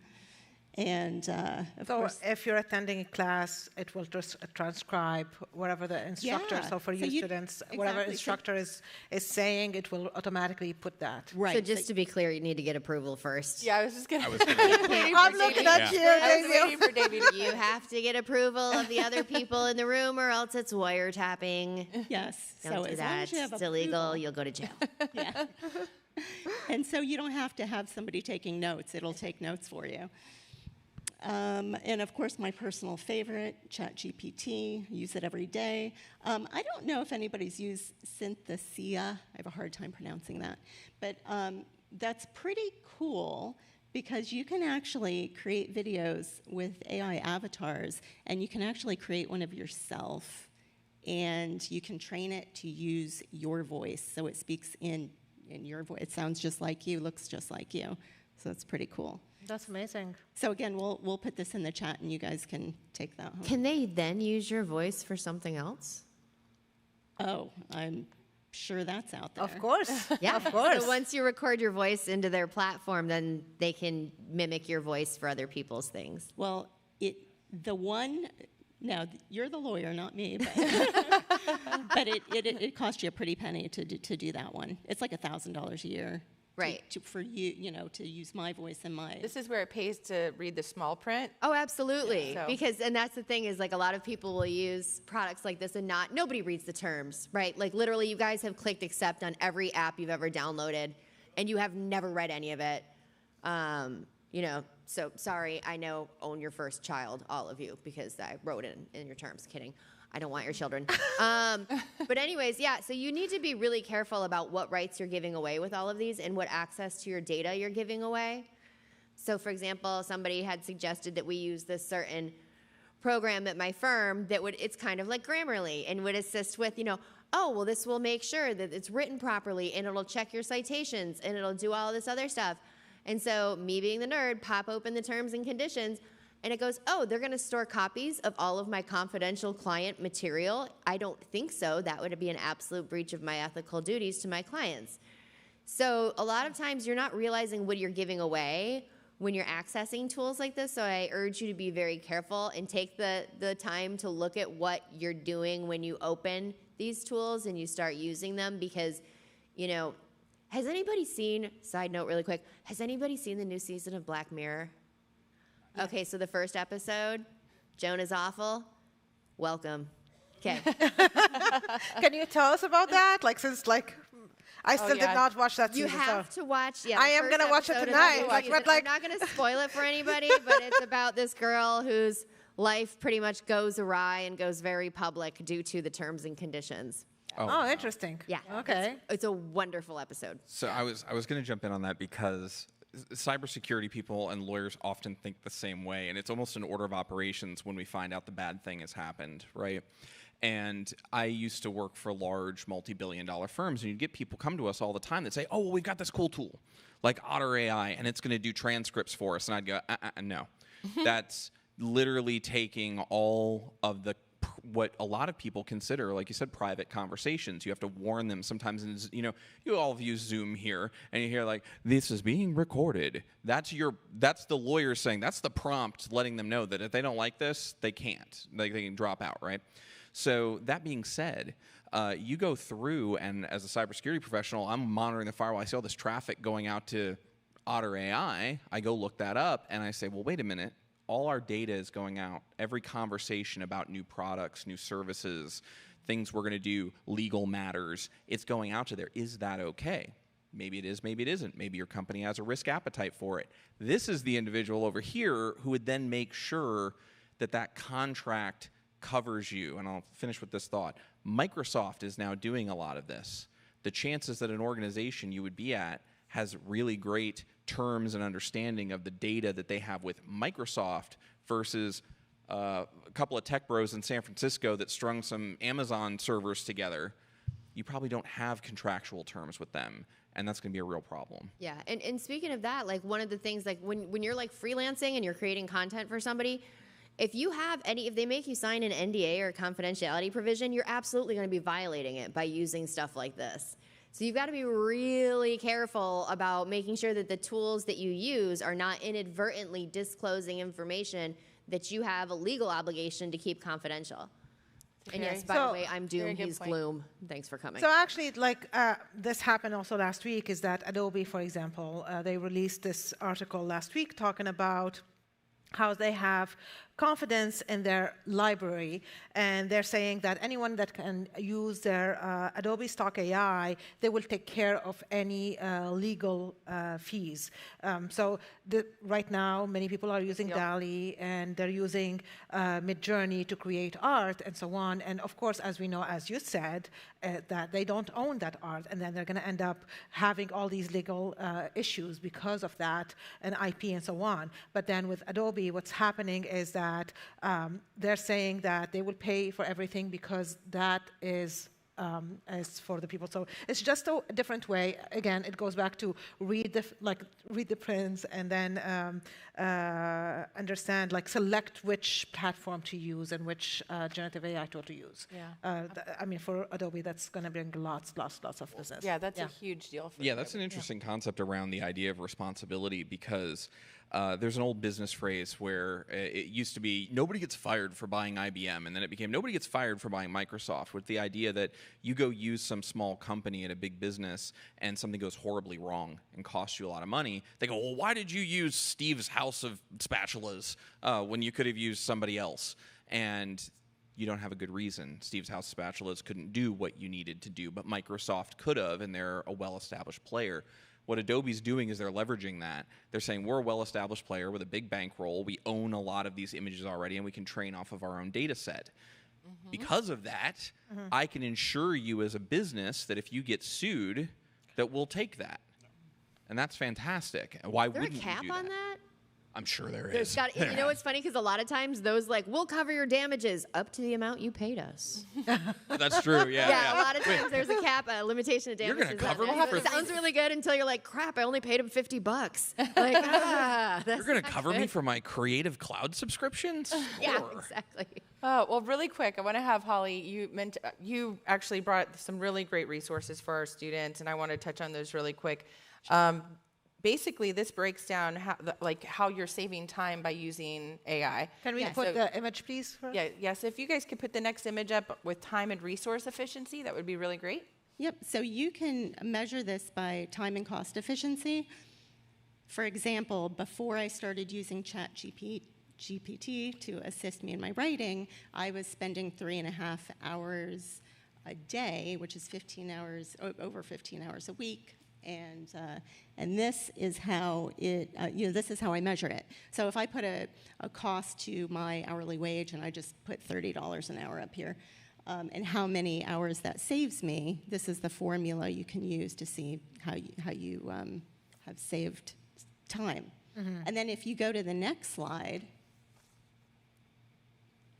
And of course, if you're attending a class, it will just transcribe whatever the instructor. So for you students, whatever instructor is saying, it will automatically put that. Right. So just to be clear, you need to get approval first. Yeah, I was just going to. I'm looking at you. I was waiting for Davey. You have to get approval of the other people in the room, or else it's wiretapping. Yes. Don't do that. It's illegal. You'll go to jail. Yeah. And so you don't have to have somebody taking notes. It'll take notes for you. And of course, my personal favorite, ChatGPT, use it every day. I don't know if anybody's used Synthesia. I have a hard time pronouncing that. But that's pretty cool because you can actually create videos with AI avatars, and you can actually create one of yourself. And you can train it to use your voice, so it speaks in your voice. It sounds just like you, looks just like you. So it's pretty cool. That's amazing. So again, we'll put this in the chat, and you guys can take that home. Can they then use your voice for something else? Oh, I'm sure that's out there. Of course. Yeah, of course. So once you record your voice into their platform, then they can mimic your voice for other people's things. Well, now you're the lawyer, not me, but, but it costs you a pretty penny to do that one. It's like $1,000 a year. Right. For you, to use my voice and my. This is where it pays to read the small print. Oh, absolutely. Yeah, so. Because, and that's the thing is, like, a lot of people will use products like this and nobody reads the terms, right? Like, literally, you guys have clicked accept on every app you've ever downloaded, and you have never read any of it. So sorry, I know, own your first child, all of you, because I wrote it in your terms. Kidding. I don't want your children. But anyways, yeah, so you need to be really careful about what rights you're giving away with all of these and what access to your data you're giving away. So for example, somebody had suggested that we use this certain program at my firm that it's kind of like Grammarly and would assist with, oh, well, this will make sure that it's written properly and it'll check your citations and it'll do all this other stuff. And so me being the nerd, pop open the terms and conditions, and it goes, oh, they're going to store copies of all of my confidential client material? I don't think so. That would be an absolute breach of my ethical duties to my clients. So a lot of times you're not realizing what you're giving away when you're accessing tools like this. So I urge you to be very careful and take the time to look at what you're doing when you open these tools and you start using them, because, has anybody seen, side note really quick, has anybody seen the new season of Black Mirror? Yes. Okay, so the first episode, Joan is awful. Welcome. Okay. Can you tell us about that? I still did not watch that season. You have to watch. Yeah, I am going to watch it tonight. I'm not going to spoil it for anybody, but it's about this girl whose life pretty much goes awry and goes very public due to the terms and conditions. Oh, interesting. Yeah. Okay. It's a wonderful episode. So I was going to jump in on that because cybersecurity people and lawyers often think the same way, and it's almost an order of operations when we find out the bad thing has happened, right? And I used to work for large multi-billion-dollar firms, and you'd get people come to us all the time that say, oh, well, we've got this cool tool like Otter AI, and it's going to do transcripts for us. And I'd go, no. That's literally taking all of what a lot of people consider, like you said, private conversations. You have to warn them sometimes. You all have used Zoom here, and you hear like, "This is being recorded." That's the lawyer saying. That's the prompt, letting them know that if they don't like this, they can't. They can drop out, right? So that being said, you go through, and as a cybersecurity professional, I'm monitoring the firewall. I see all this traffic going out to Otter AI. I go look that up, and I say, well, wait a minute. All our data is going out. Every conversation about new products, new services, things we're going to do, legal matters, it's going out to there. Is that okay? Maybe it is, maybe it isn't. Maybe your company has a risk appetite for it. This is the individual over here who would then make sure that that contract covers you. And I'll finish with this thought. Microsoft is now doing a lot of this. The chances that an organization you would be at has really great terms and understanding of the data that they have with Microsoft versus a couple of tech bros in San Francisco that strung some Amazon servers together, you probably don't have contractual terms with them, and that's going to be a real problem. Yeah, and speaking of that, like one of the things, like when you're like freelancing and you're creating content for somebody, if they make you sign an NDA or a confidentiality provision, you're absolutely going to be violating it by using stuff like this. So you've got to be really careful about making sure that the tools that you use are not inadvertently disclosing information that you have a legal obligation to keep confidential. And yes, by the way, I'm doom, he's gloom. Thanks for coming. So actually, this happened also last week, is that Adobe, for example, they released this article last week talking about how they have confidence in their library, and they're saying that anyone that can use their Adobe Stock AI, they will take care of any legal fees. So right now, many people are using DALL-E, and they're using Midjourney to create art and so on. And of course, as we know, as you said, that they don't own that art, and then they're going to end up having all these legal issues because of that, and IP and so on. But then with Adobe, what's happening is that they're saying that they will pay for everything because that is as for the people. So it's just a different way. Again, it goes back to read the prints and then understand, like select which platform to use and which generative AI tool to use. Yeah. I mean, for Adobe, that's going to bring lots of business. Yeah, that's a huge deal for Yeah, that's an interesting concept around the idea of responsibility, because there's an old business phrase where it used to be nobody gets fired for buying IBM, and then it became nobody gets fired for buying Microsoft, with the idea that you go use some small company at a big business and something goes horribly wrong and costs you a lot of money. They go, well, why did you use Steve's House of Spatulas when you could have used somebody else? And you don't have a good reason. Steve's House of Spatulas couldn't do what you needed to do, but Microsoft could have, and they're a well-established player. What Adobe's doing is they're leveraging that. They're saying, we're a well-established player with a big bankroll. We own a lot of these images already, and we can train off of our own data set. Because of that, I can ensure you as a business that if you get sued, that we'll take that. And that's fantastic. Why wouldn't you do that? Is there a cap on that? I'm sure there There's is. got, you know, it's funny because a lot of times those like, we'll cover your damages up to the amount you paid us. That's true, yeah. A lot of times there's a cap, a limitation of damages. You're going to cover me for... It sounds really good until you're like, crap, I only paid him $50. Like, You're going to cover me for my Creative Cloud subscriptions? Yeah, exactly. Well, really quick, I want to have Holly, you actually brought some really great resources for our students, and I want to touch on those really quick. Basically, this breaks down how you're saving time by using AI. Can we put the image, please? Yes. If you guys could put the next image up with time and resource efficiency, that would be really great. Yep. So you can measure this by time and cost efficiency. For example, before I started using ChatGPT to assist me in my writing, I was spending 3.5 hours a day, which is 15 hours, over 15 hours a week. And this is how this is how I measure it. So if I put a cost to my hourly wage and I just put $30 an hour up here, and how many hours that saves me, this is the formula you can use to see how you have saved time. And then if you go to the next slide,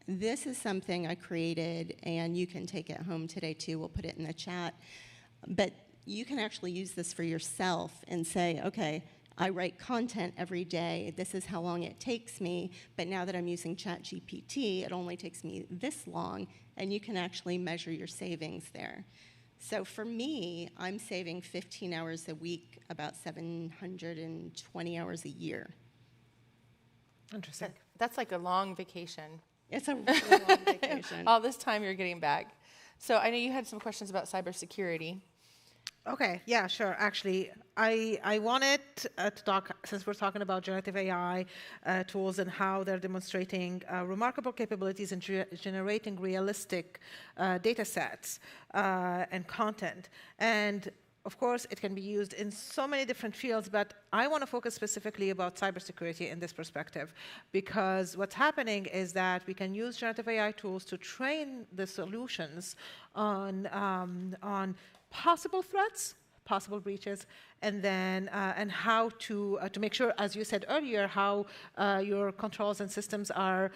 this is something I created, and you can take it home today too. We'll put it in the chat. But you can actually use this for yourself and say, okay, I write content every day. This is how long it takes me. But now that I'm using ChatGPT, it only takes me this long. And you can actually measure your savings there. So for me, I'm saving 15 hours a week, about 720 hours a year. Interesting. That's like a long vacation. It's a really long vacation. All this time you're getting back. So I know you had some questions about cybersecurity. Okay, yeah, sure. Actually, I wanted to talk, since we're talking about generative AI tools and how they're demonstrating remarkable capabilities in generating realistic data sets and content. And of course, it can be used in so many different fields, but I want to focus specifically about cybersecurity in this perspective, because what's happening is that we can use generative AI tools to train the solutions on possible threats, possible breaches, and then and how to make sure, as you said earlier, how your controls and systems are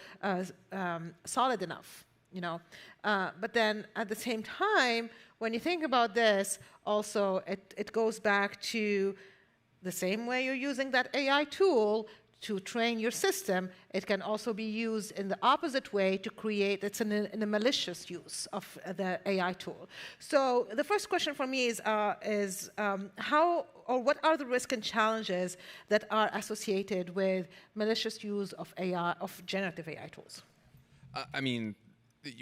solid enough. You know, but then at the same time, when you think about this, also it goes back to the same way you're using that AI tool to train your system. It can also be used in the opposite way to create, it's in a malicious use of the AI tool. So the first question for me is how or what are the risks and challenges that are associated with malicious use of AI, of generative AI tools? I mean,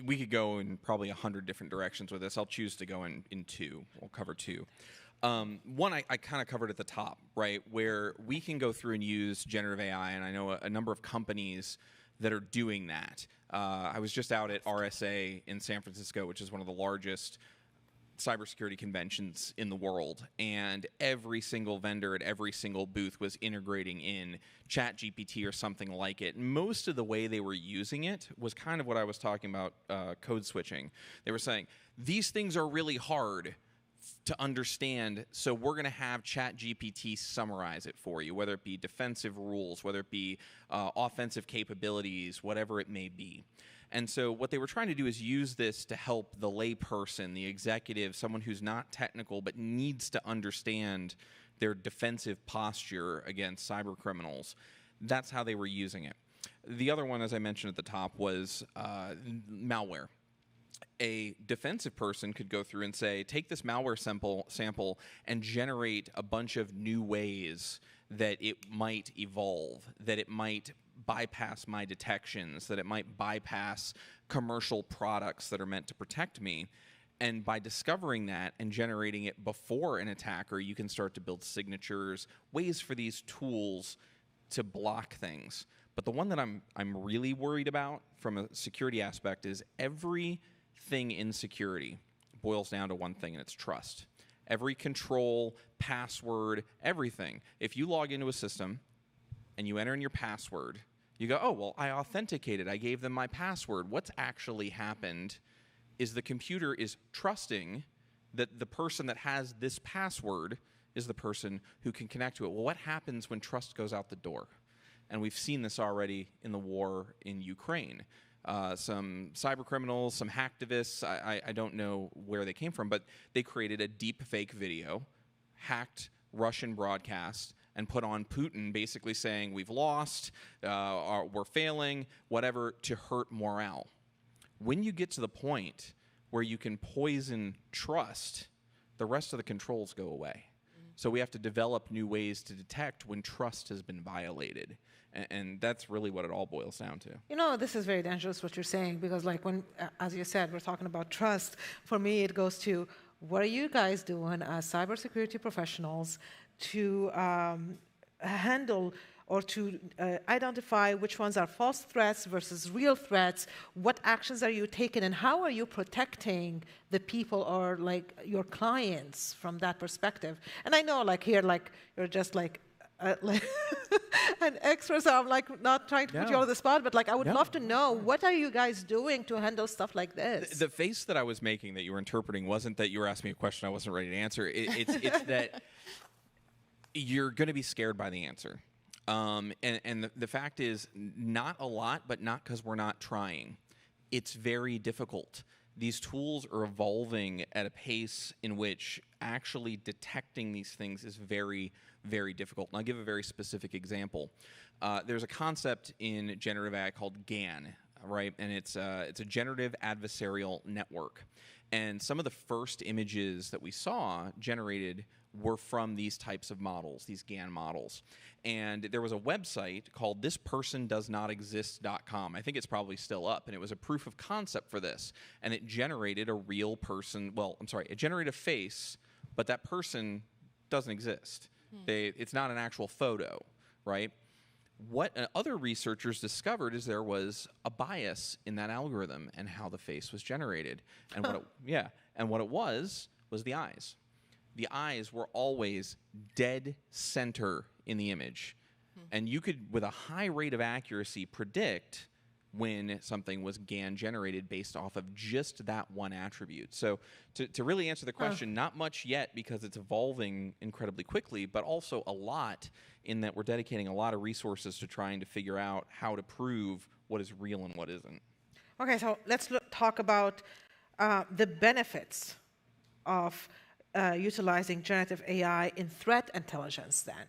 we could go in probably 100 different directions with this. I'll choose to go in two. We'll cover two. One I kind of covered at the top, right, where we can go through and use generative AI, and I know a number of companies that are doing that. I was just out at RSA in San Francisco, which is one of the largest cybersecurity conventions in the world, and every single vendor at every single booth was integrating in ChatGPT or something like it. Most of the way they were using it was kind of what I was talking about, code switching. They were saying, these things are really hard to understand, so we're going to have ChatGPT summarize it for you, whether it be defensive rules, whether it be offensive capabilities, whatever it may be. And so what they were trying to do is use this to help the layperson, the executive, someone who's not technical but needs to understand their defensive posture against cyber criminals. That's how they were using it. The other one, as I mentioned at the top, was malware. A defensive person could go through and say, take this malware sample and generate a bunch of new ways that it might evolve, that it might bypass my detections, that it might bypass commercial products that are meant to protect me. And by discovering that and generating it before an attacker, you can start to build signatures, ways for these tools to block things. But the one that I'm really worried about from a security aspect is everything in security boils down to one thing, and it's trust. Every control, password, everything. If you log into a system and you enter in your password, you go, oh, well, I authenticated. I gave them my password. What's actually happened is the computer is trusting that the person that has this password is the person who can connect to it. Well, what happens when trust goes out the door? And we've seen this already in the war in Ukraine. Some cyber criminals, some hacktivists, I don't know where they came from, but they created a deep fake video, hacked Russian broadcast, and put on Putin basically saying, we've lost, we're failing, whatever, to hurt morale. When you get to the point where you can poison trust, the rest of the controls go away. So we have to develop new ways to detect when trust has been violated. And that's really what it all boils down to. You know, this is very dangerous what you're saying, because like when, as you said, we're talking about trust. For me, it goes to, what are you guys doing as cybersecurity professionals to handle or to identify which ones are false threats versus real threats? What actions are you taking, and how are you protecting the people or like your clients from that perspective? And I know like here, like you're just like an expert, so I'm like not trying to put you on the spot, but like I would love to know, what are you guys doing to handle stuff like this? The face that I was making that you were interpreting wasn't that you were asking me a question I wasn't ready to answer. It's that you're going to be scared by the answer. And the fact is, not a lot, but not because we're not trying. It's very difficult. These tools are evolving at a pace in which actually detecting these things is very, very difficult. And I'll give a very specific example. There's a concept in generative AI called GAN, right? And it's a generative adversarial network. And some of the first images that we saw generated were from these types of models, these GAN models. And there was a website called thispersondoesnotexist.com. I think it's probably still up, and it was a proof of concept for this. And it generated a real person, well, I'm sorry, it generated a face, but that person doesn't exist. It's not an actual photo, right? What other researchers discovered is there was a bias in that algorithm and how the face was generated. And what it was the eyes. The eyes were always dead center in the image. And you could, with a high rate of accuracy, predict when something was GAN generated based off of just that one attribute. So to really answer the question, not much yet because it's evolving incredibly quickly, but also a lot in that we're dedicating a lot of resources to trying to figure out how to prove what is real and what isn't. Okay, so let's talk about the benefits of utilizing generative AI in threat intelligence then.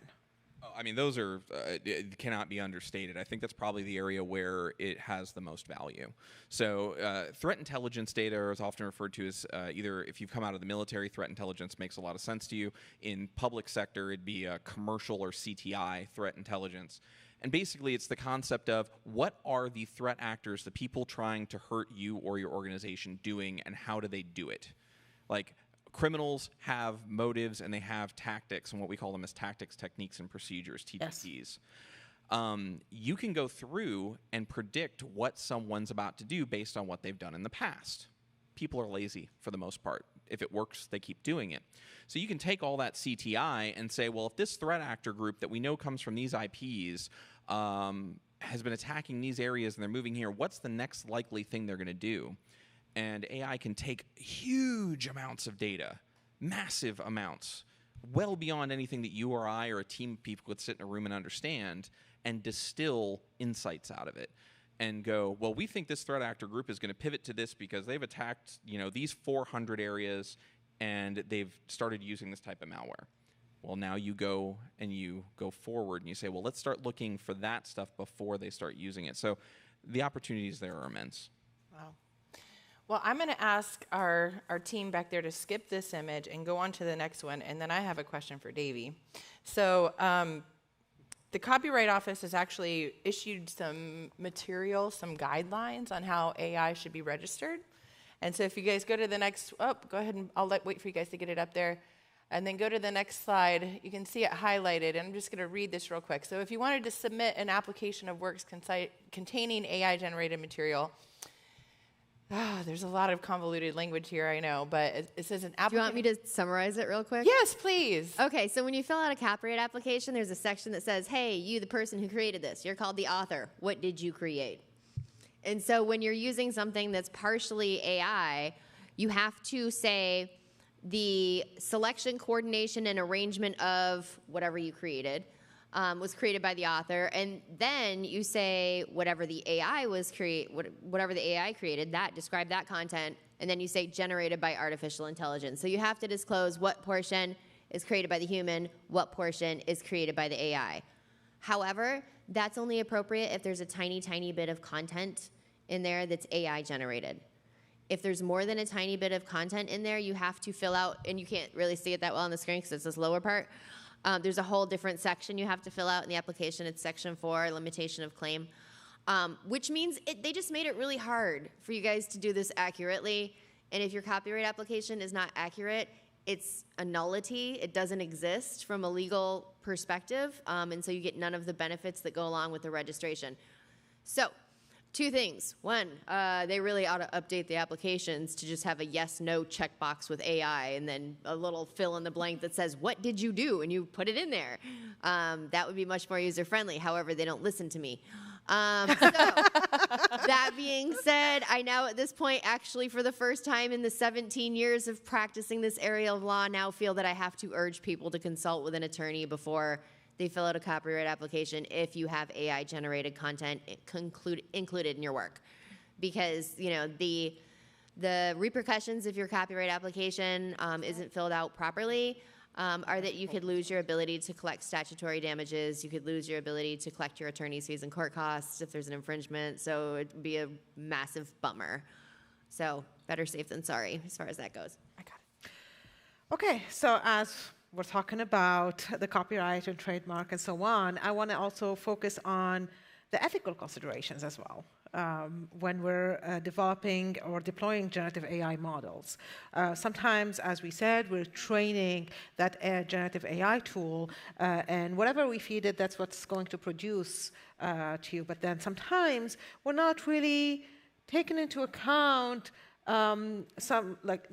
I mean, those are it cannot be understated. I think that's probably the area where it has the most value. So threat intelligence data is often referred to as either, if you've come out of the military, threat intelligence makes a lot of sense to you. In public sector, it'd be commercial or CTI, threat intelligence. And basically, it's the concept of what are the threat actors, the people trying to hurt you or your organization doing, and how do they do it? Like, criminals have motives and they have tactics, and what we call them as tactics, techniques, and procedures, TTPs. Yes. You can go through and predict what someone's about to do based on what they've done in the past. People are lazy for the most part. If it works, they keep doing it. So you can take all that CTI and say, well, if this threat actor group that we know comes from these IPs has been attacking these areas and they're moving here, what's the next likely thing they're going to do? And AI can take huge amounts of data, massive amounts, well beyond anything that you or I or a team of people could sit in a room and understand, and distill insights out of it. and go, well, we think this threat actor group is going to pivot to this because they've attacked, these 400 areas, and they've started using this type of malware. Well, now you go forward and you say, well, let's start looking for that stuff before they start using it. So the opportunities there are immense. Wow. Well, I'm going to ask our team back there to skip this image and go on to the next one, and then I have a question for Davey. So the Copyright Office has actually issued some material, some guidelines on how AI should be registered. And so if you guys go to the next, go ahead and I'll wait for you guys to get it up there. And then go to the next slide. You can see it highlighted, and I'm just going to read this real quick. So if you wanted to submit an application of works containing AI-generated material, there's a lot of convoluted language here, I know, but it says an application. Do you want me to summarize it real quick? Yes, please. Okay, so when you fill out a copyright application, there's a section that says, hey, you, the person who created this, you're called the author. What did you create? And so when you're using something that's partially AI, you have to say the selection, coordination, and arrangement of whatever you created was created by the author, and then you say whatever the AI created, describe that content, and then you say generated by artificial intelligence. So you have to disclose what portion is created by the human, what portion is created by the AI. However, that's only appropriate if there's a tiny, tiny bit of content in there that's AI generated. If there's more than a tiny bit of content in there, you have to fill out, and you can't really see it that well on the screen because it's this lower part. There's a whole different section you have to fill out in the application. It's section 4, limitation of claim, which means they just made it really hard for you guys to do this accurately. And if your copyright application is not accurate, it's a nullity. It doesn't exist from a legal perspective, and so you get none of the benefits that go along with the registration. So, 2 things. One, they really ought to update the applications to just have a yes/no checkbox with AI and then a little fill in the blank that says, what did you do? And you put it in there. That would be much more user-friendly. However, they don't listen to me. That being said, I now at this point, actually for the first time in the 17 years of practicing this area of law, now feel that I have to urge people to consult with an attorney before they fill out a copyright application if you have AI-generated content included in your work. Because, the repercussions if your copyright application isn't filled out properly are that you could lose your ability to collect statutory damages, you could lose your ability to collect your attorney's fees and court costs if there's an infringement, so it'd be a massive bummer. So, better safe than sorry as far as that goes. I got it. Okay, so as we're talking about the copyright and trademark and so on, I want to also focus on the ethical considerations as well when we're developing or deploying generative AI models. Sometimes, as we said, we're training that generative AI tool, and whatever we feed it, that's what's going to produce to you. But then sometimes we're not really taking into account some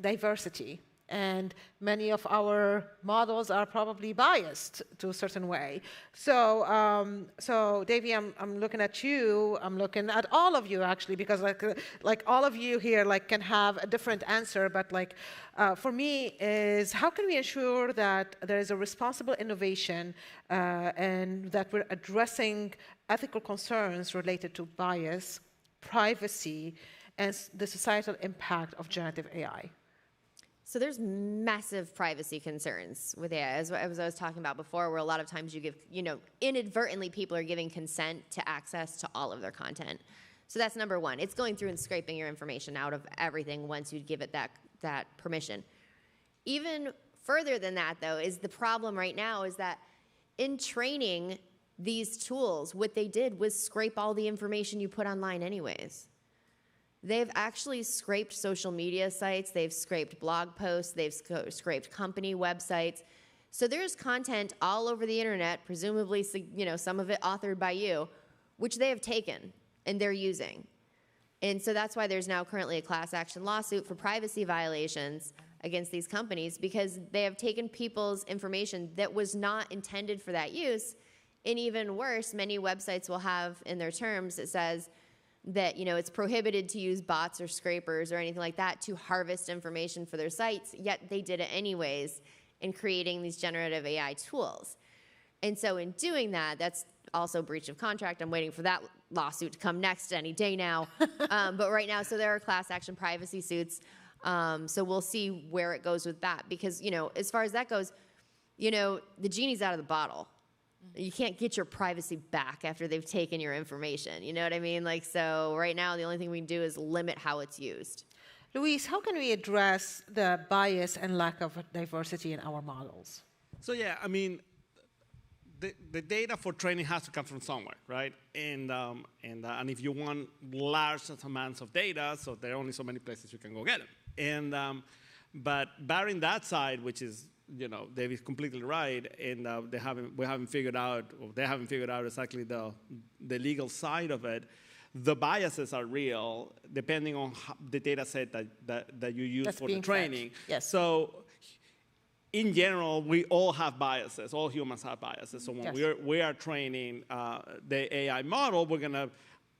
diversity. And many of our models are probably biased to a certain way. So, Davey, I'm looking at you. I'm looking at all of you actually, because like all of you here can have a different answer. But for me, is how can we ensure that there is a responsible innovation and that we're addressing ethical concerns related to bias, privacy, and the societal impact of generative AI? So there's massive privacy concerns with AI, as I was talking about before, where a lot of times you give, inadvertently people are giving consent to access to all of their content. So that's number one. It's going through and scraping your information out of everything once you give it that permission. Even further than that, though, is the problem right now is that in training these tools, what they did was scrape all the information you put online anyways. They've actually scraped social media sites, they've scraped blog posts, they've scraped company websites. So there's content all over the internet, presumably some of it authored by you, which they have taken and they're using. And so that's why there's now currently a class action lawsuit for privacy violations against these companies, because they have taken people's information that was not intended for that use. And even worse, many websites will have in their terms, it says, that it's prohibited to use bots or scrapers or anything like that to harvest information for their sites, yet they did it anyways in creating these generative AI tools. And so in doing that, that's also breach of contract. I'm waiting for that lawsuit to come next any day now. But right now, so there are class action privacy suits. So we'll see where it goes with that. Because, as far as that goes, the genie's out of the bottle. You can't get your privacy back after they've taken your information. You know what I mean? So right now, the only thing we can do is limit how it's used. Luis, how can we address the bias and lack of diversity in our models? So yeah, I mean, the data for training has to come from somewhere, right? And if you want large amounts of data, so there are only so many places you can go get them. But barring that side, which is, Davey's completely right, and we haven't figured out, or they haven't figured out exactly the legal side of it. The biases are real, depending on the data set that you use for the training. Yes. So in general, we all have biases. All humans have biases. So when we are training the AI model, we're going to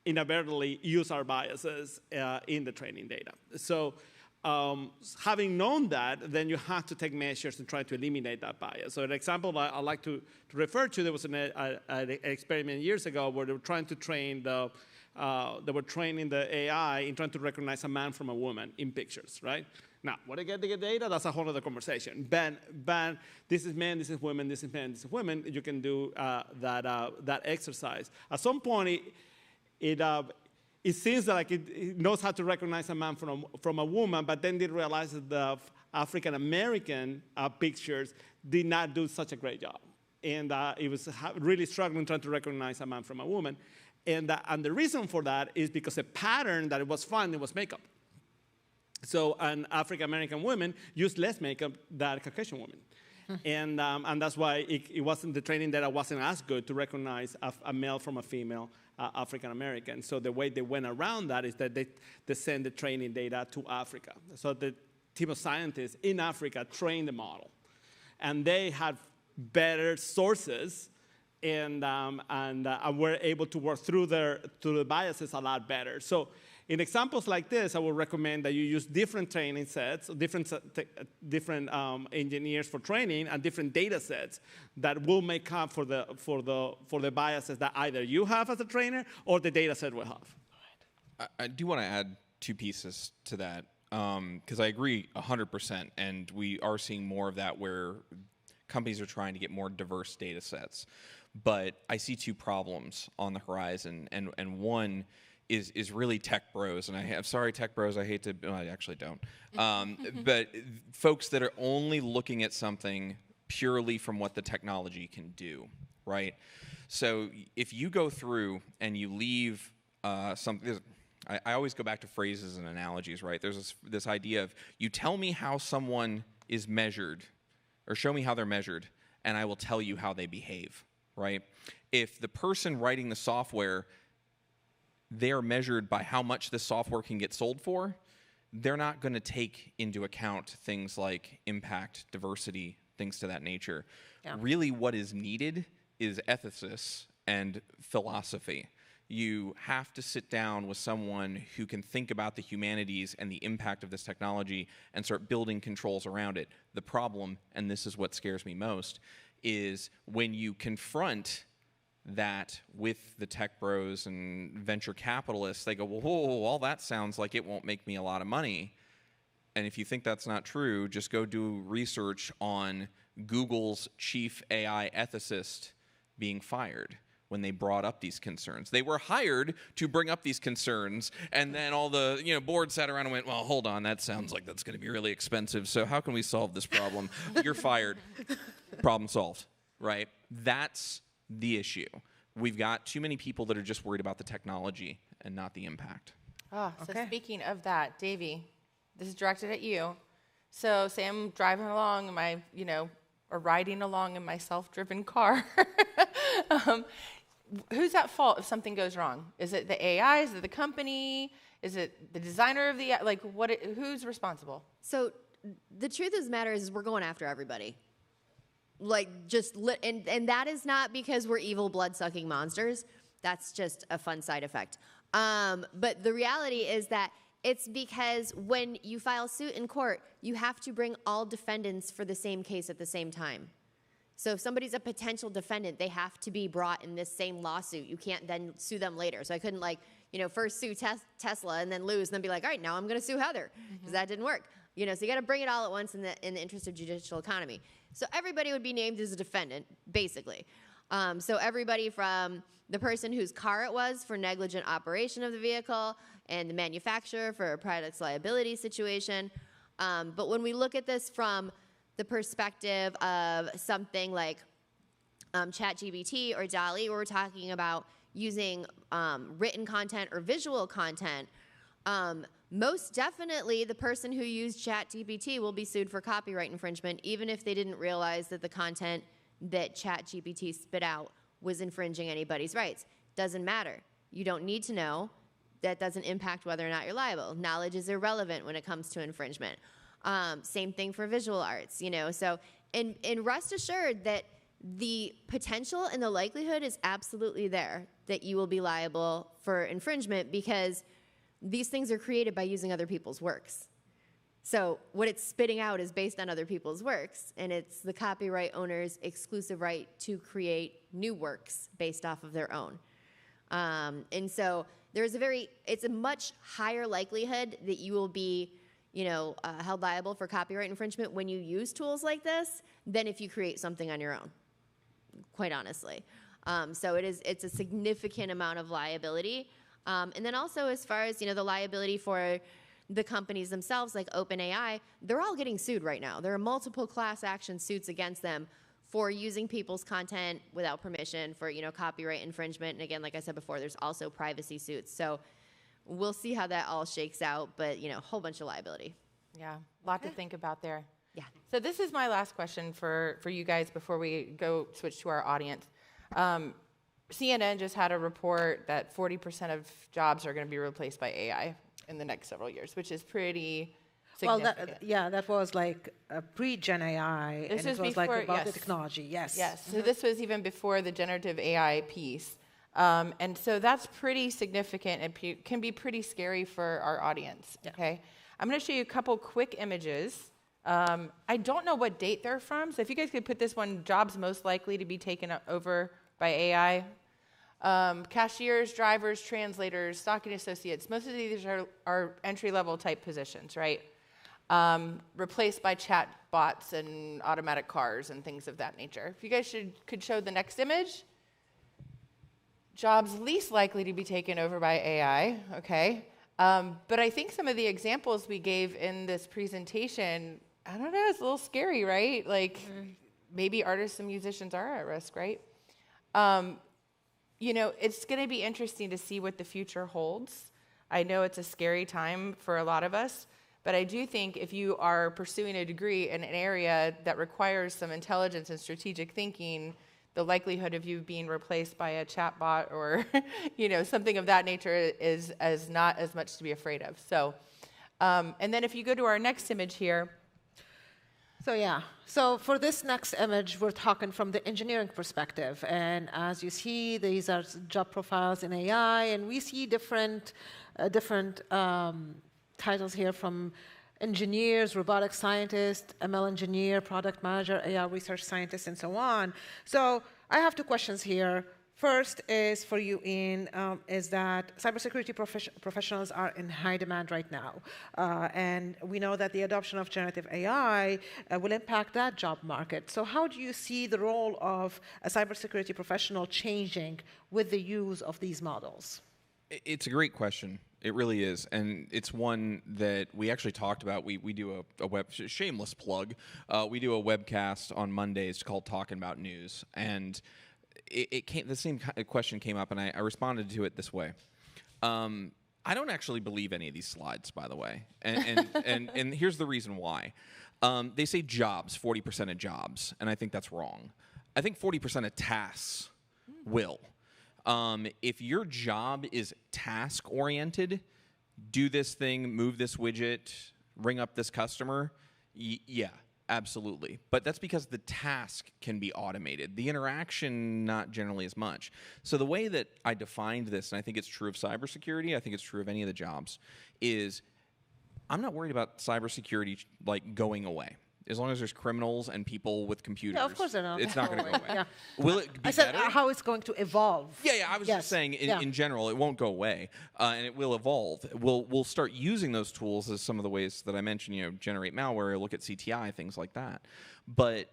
inadvertently use our biases in the training data. So having known that, then you have to take measures to try to eliminate that bias. So an example I like to refer to, there was an experiment years ago where they were trying to train they were training the AI in trying to recognize a man from a woman in pictures, right? Now, what they get the data, that's a whole other conversation. But this is man, this is women, this is man, this is women. You can do that exercise. At some point, it seems like it knows how to recognize a man from a woman, but then they realized that the African-American pictures did not do such a great job. And it was really struggling trying to recognize a man from a woman. And the reason for that is because the pattern that it was finding was makeup. So an African-American women use less makeup than Caucasian women. And that's why it wasn't, the training data wasn't as good to recognize a male from a female African-American. So the way they went around that is that they send the training data to Africa. So the team of scientists in Africa trained the model. And they had better sources and were able to work through the biases a lot better. So in examples like this, I would recommend that you use different training sets, different engineers for training, and different data sets that will make up for the biases that either you have as a trainer or the data set will have. I do want to add two pieces to that, because I agree 100%, and we are seeing more of that where companies are trying to get more diverse data sets. But I see two problems on the horizon, and one is really tech bros, and I'm sorry, tech bros, I hate to, well, I actually don't, but folks that are only looking at something purely from what the technology can do, right? So if you go through and you leave something, I always go back to phrases and analogies, right? There's this idea of, you tell me how someone is measured, or show me how they're measured, and I will tell you how they behave, right? If the person writing the software, they are measured by how much this software can get sold for, they're not going to take into account things like impact, diversity, things to that nature. Yeah. Really what is needed is ethicists and philosophy. You have to sit down with someone who can think about the humanities and the impact of this technology and start building controls around it. The problem, and this is what scares me most, is when you confront that with the tech bros and venture capitalists, they go, well, whoa, all that sounds like it won't make me a lot of money. And if you think that's not true, just go do research on Google's chief AI ethicist being fired when they brought up these concerns. They were hired to bring up these concerns, and then all the board sat around and went, well, hold on, that sounds like that's going to be really expensive, so how can we solve this problem? You're fired. Problem solved, right? That's the issue. We've got too many people that are just worried about the technology and not the impact. Oh, so speaking of that, Davey, this is directed at you. So say I'm driving along in my, or riding along in my self-driven car. Who's at fault if something goes wrong? Is it the AI? Is it the company? Is it the designer of the, who's responsible? So the truth of the matter is we're going after everybody. And that is not because we're evil blood-sucking monsters. That's just a fun side effect. But the reality is that it's because when you file suit in court, you have to bring all defendants for the same case at the same time. So if somebody's a potential defendant, they have to be brought in this same lawsuit. You can't then sue them later. So I couldn't first sue Tesla and then lose and then be like, all right, now I'm going to sue Heather because that didn't work. So you got to bring it all at once in the interest of judicial economy. So everybody would be named as a defendant, basically. So everybody from the person whose car it was for negligent operation of the vehicle and the manufacturer for a product's liability situation. But when we look at this from the perspective of something like ChatGPT or DALL-E, where we're talking about using written content or visual content, most definitely the person who used ChatGPT will be sued for copyright infringement, even if they didn't realize that the content that ChatGPT spit out was infringing anybody's rights. Doesn't matter. You don't need to know. That doesn't impact whether or not you're liable. Knowledge is irrelevant when it comes to infringement. Same thing for visual arts, So, and rest assured that the potential and the likelihood is absolutely there that you will be liable for infringement because these things are created by using other people's works. So what it's spitting out is based on other people's works, and it's the copyright owner's exclusive right to create new works based off of their own. And so it's a much higher likelihood that you will be held liable for copyright infringement when you use tools like this than if you create something on your own, quite honestly. So it's a significant amount of liability. And then also as far as, the liability for the companies themselves, like OpenAI, they're all getting sued right now. There are multiple class action suits against them for using people's content without permission for, copyright infringement. And again, like I said before, there's also privacy suits. So we'll see how that all shakes out, but, a whole bunch of liability. Yeah, a lot to think about there. Yeah. So this is my last question for you guys before we go switch to our audience. CNN just had a report that 40% of jobs are going to be replaced by AI in the next several years, which is pretty significant. Well, that was like pre-Gen AI, This and it was before, like about yes. the technology, yes. Yes, so this was even before the generative AI piece. And so that's pretty significant and can be pretty scary for our audience, okay? I'm going to show you a couple quick images. I don't know what date they're from, so if you guys could put this one, jobs most likely to be taken over by AI. Cashiers, drivers, translators, stocking associates, most of these are entry-level type positions, right? Replaced by chat bots and automatic cars and things of that nature. If you guys could show the next image. Jobs least likely to be taken over by AI, okay? But I think some of the examples we gave in this presentation, I don't know, it's a little scary, right? Like maybe artists and musicians are at risk, right? It's going to be interesting to see what the future holds. I know it's a scary time for a lot of us, but I do think if you are pursuing a degree in an area that requires some intelligence and strategic thinking, the likelihood of you being replaced by a chatbot or, something of that nature is not as much to be afraid of. So, and then if you go to our next image here. So for this next image, we're talking from the engineering perspective. And as you see, these are job profiles in AI, and we see different titles here from engineers, robotic scientists, ML engineer, product manager, AI research scientist, and so on. So I have two questions here. First is for you, Ian, is that cybersecurity professionals are in high demand right now. And we know that the adoption of generative AI will impact that job market. So how do you see the role of a cybersecurity professional changing with the use of these models? It's a great question. It really is, and it's one that we actually talked about. We do a shameless plug. We do a webcast on Mondays called Talking About News, and the same question came up, and I responded to it this way. I don't actually believe any of these slides, by the way, and here's the reason why. They say jobs, 40% of jobs, and I think that's wrong. I think 40% of tasks will. If your job is task-oriented, do this thing, move this widget, ring up this customer, yeah, absolutely. But that's because the task can be automated. The interaction, not generally as much. So the way that I defined this, and I think it's true of cybersecurity, I think it's true of any of the jobs, is I'm not worried about cybersecurity like going away. As long as there's criminals and people with computers, Yeah, of course they're not. it's not going to go away. Yeah. Will it be I said better? how it's going to evolve. Yeah, I was just saying, in general, it won't go away, and it will evolve. We'll start using those tools as some of the ways that I mentioned, generate malware, look at CTI, things like that. But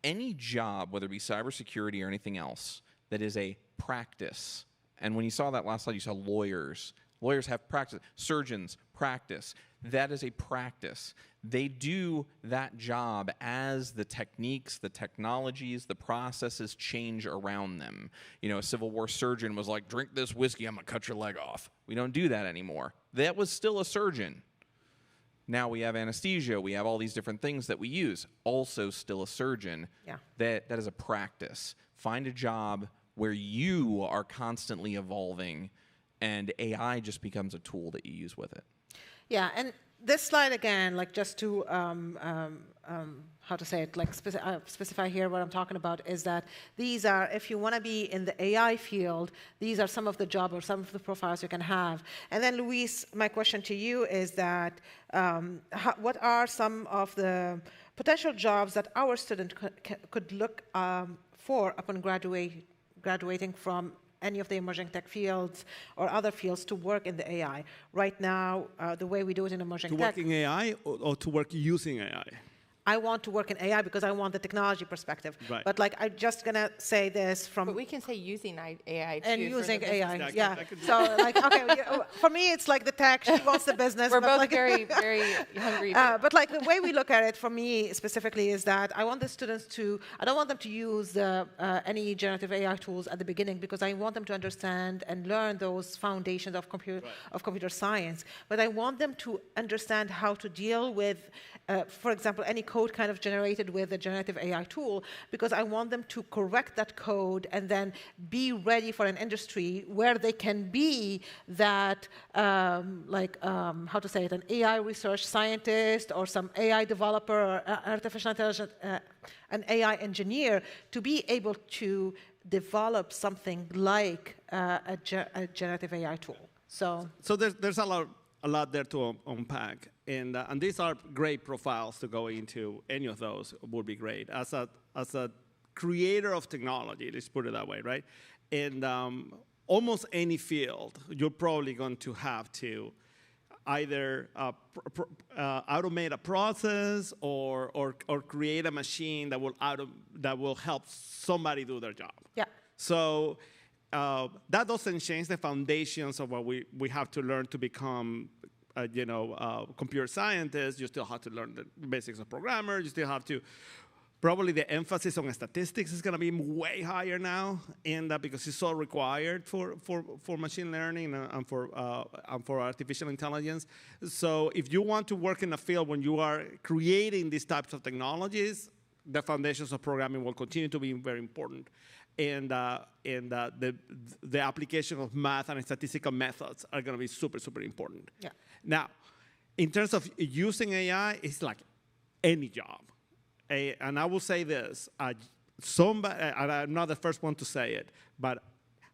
any job, whether it be cybersecurity or anything else, that is a practice, and when you saw that last slide, you saw lawyers. Lawyers have practice. Surgeons, practice. That is a practice. They do that job as the techniques, the technologies, the processes change around them. A Civil War surgeon was like, drink this whiskey, I'm going to cut your leg off. We don't do that anymore. That was still a surgeon. Now we have anesthesia. We have all these different things that we use. Also still a surgeon. Yeah. That is a practice. Find a job where you are constantly evolving, and AI just becomes a tool that you use with it. Yeah, and this slide again, like just to how to say it, like specify here what I'm talking about is that these are, if you want to be in the AI field, these are some of the jobs or some of the profiles you can have. And then, Luis, my question to you is that what are some of the potential jobs that our student could look for upon graduating from any of the emerging tech fields or other fields to work in the AI? Right now, the way we do it in emerging tech. To work in AI or to work using AI? I want to work in AI because I want the technology perspective. Right. But like, I'm just going to say this from... But we can say using AI too. And using AI, Yeah, So like, okay, for me, it's like the tech, she wants the business. We're both like, very, very hungry. But like the way we look at it, for me specifically, is that I want the students to, I don't want them to use any generative AI tools at the beginning because I want them to understand and learn those foundations of computer science. But I want them to understand how to deal with, for example, any code kind of generated with a generative AI tool, because I want them to correct that code and then be ready for an industry where they can be that, how to say it, an AI research scientist or some AI developer or artificial intelligence, an AI engineer, to be able to develop something like a generative AI tool. So there's a lot there to unpack. And these are great profiles to go into. Any of those would be great. As a creator of technology, let's put it that way, right? And almost any field, you're probably going to have to either automate a process or create a machine that will help somebody do their job. Yeah. So that doesn't change the foundations of what we have to learn to become computer scientists. You still have to learn the basics of programmer. You still have to, probably the emphasis on statistics is going to be way higher now, and because it's so required for machine learning and for artificial intelligence. So if you want to work in a field when you are creating these types of technologies, the foundations of programming will continue to be very important. And the application of math and statistical methods are going to be super, super important. Yeah. Now, in terms of using AI, it's like any job. And I will say this, somebody, and I'm not the first one to say it, but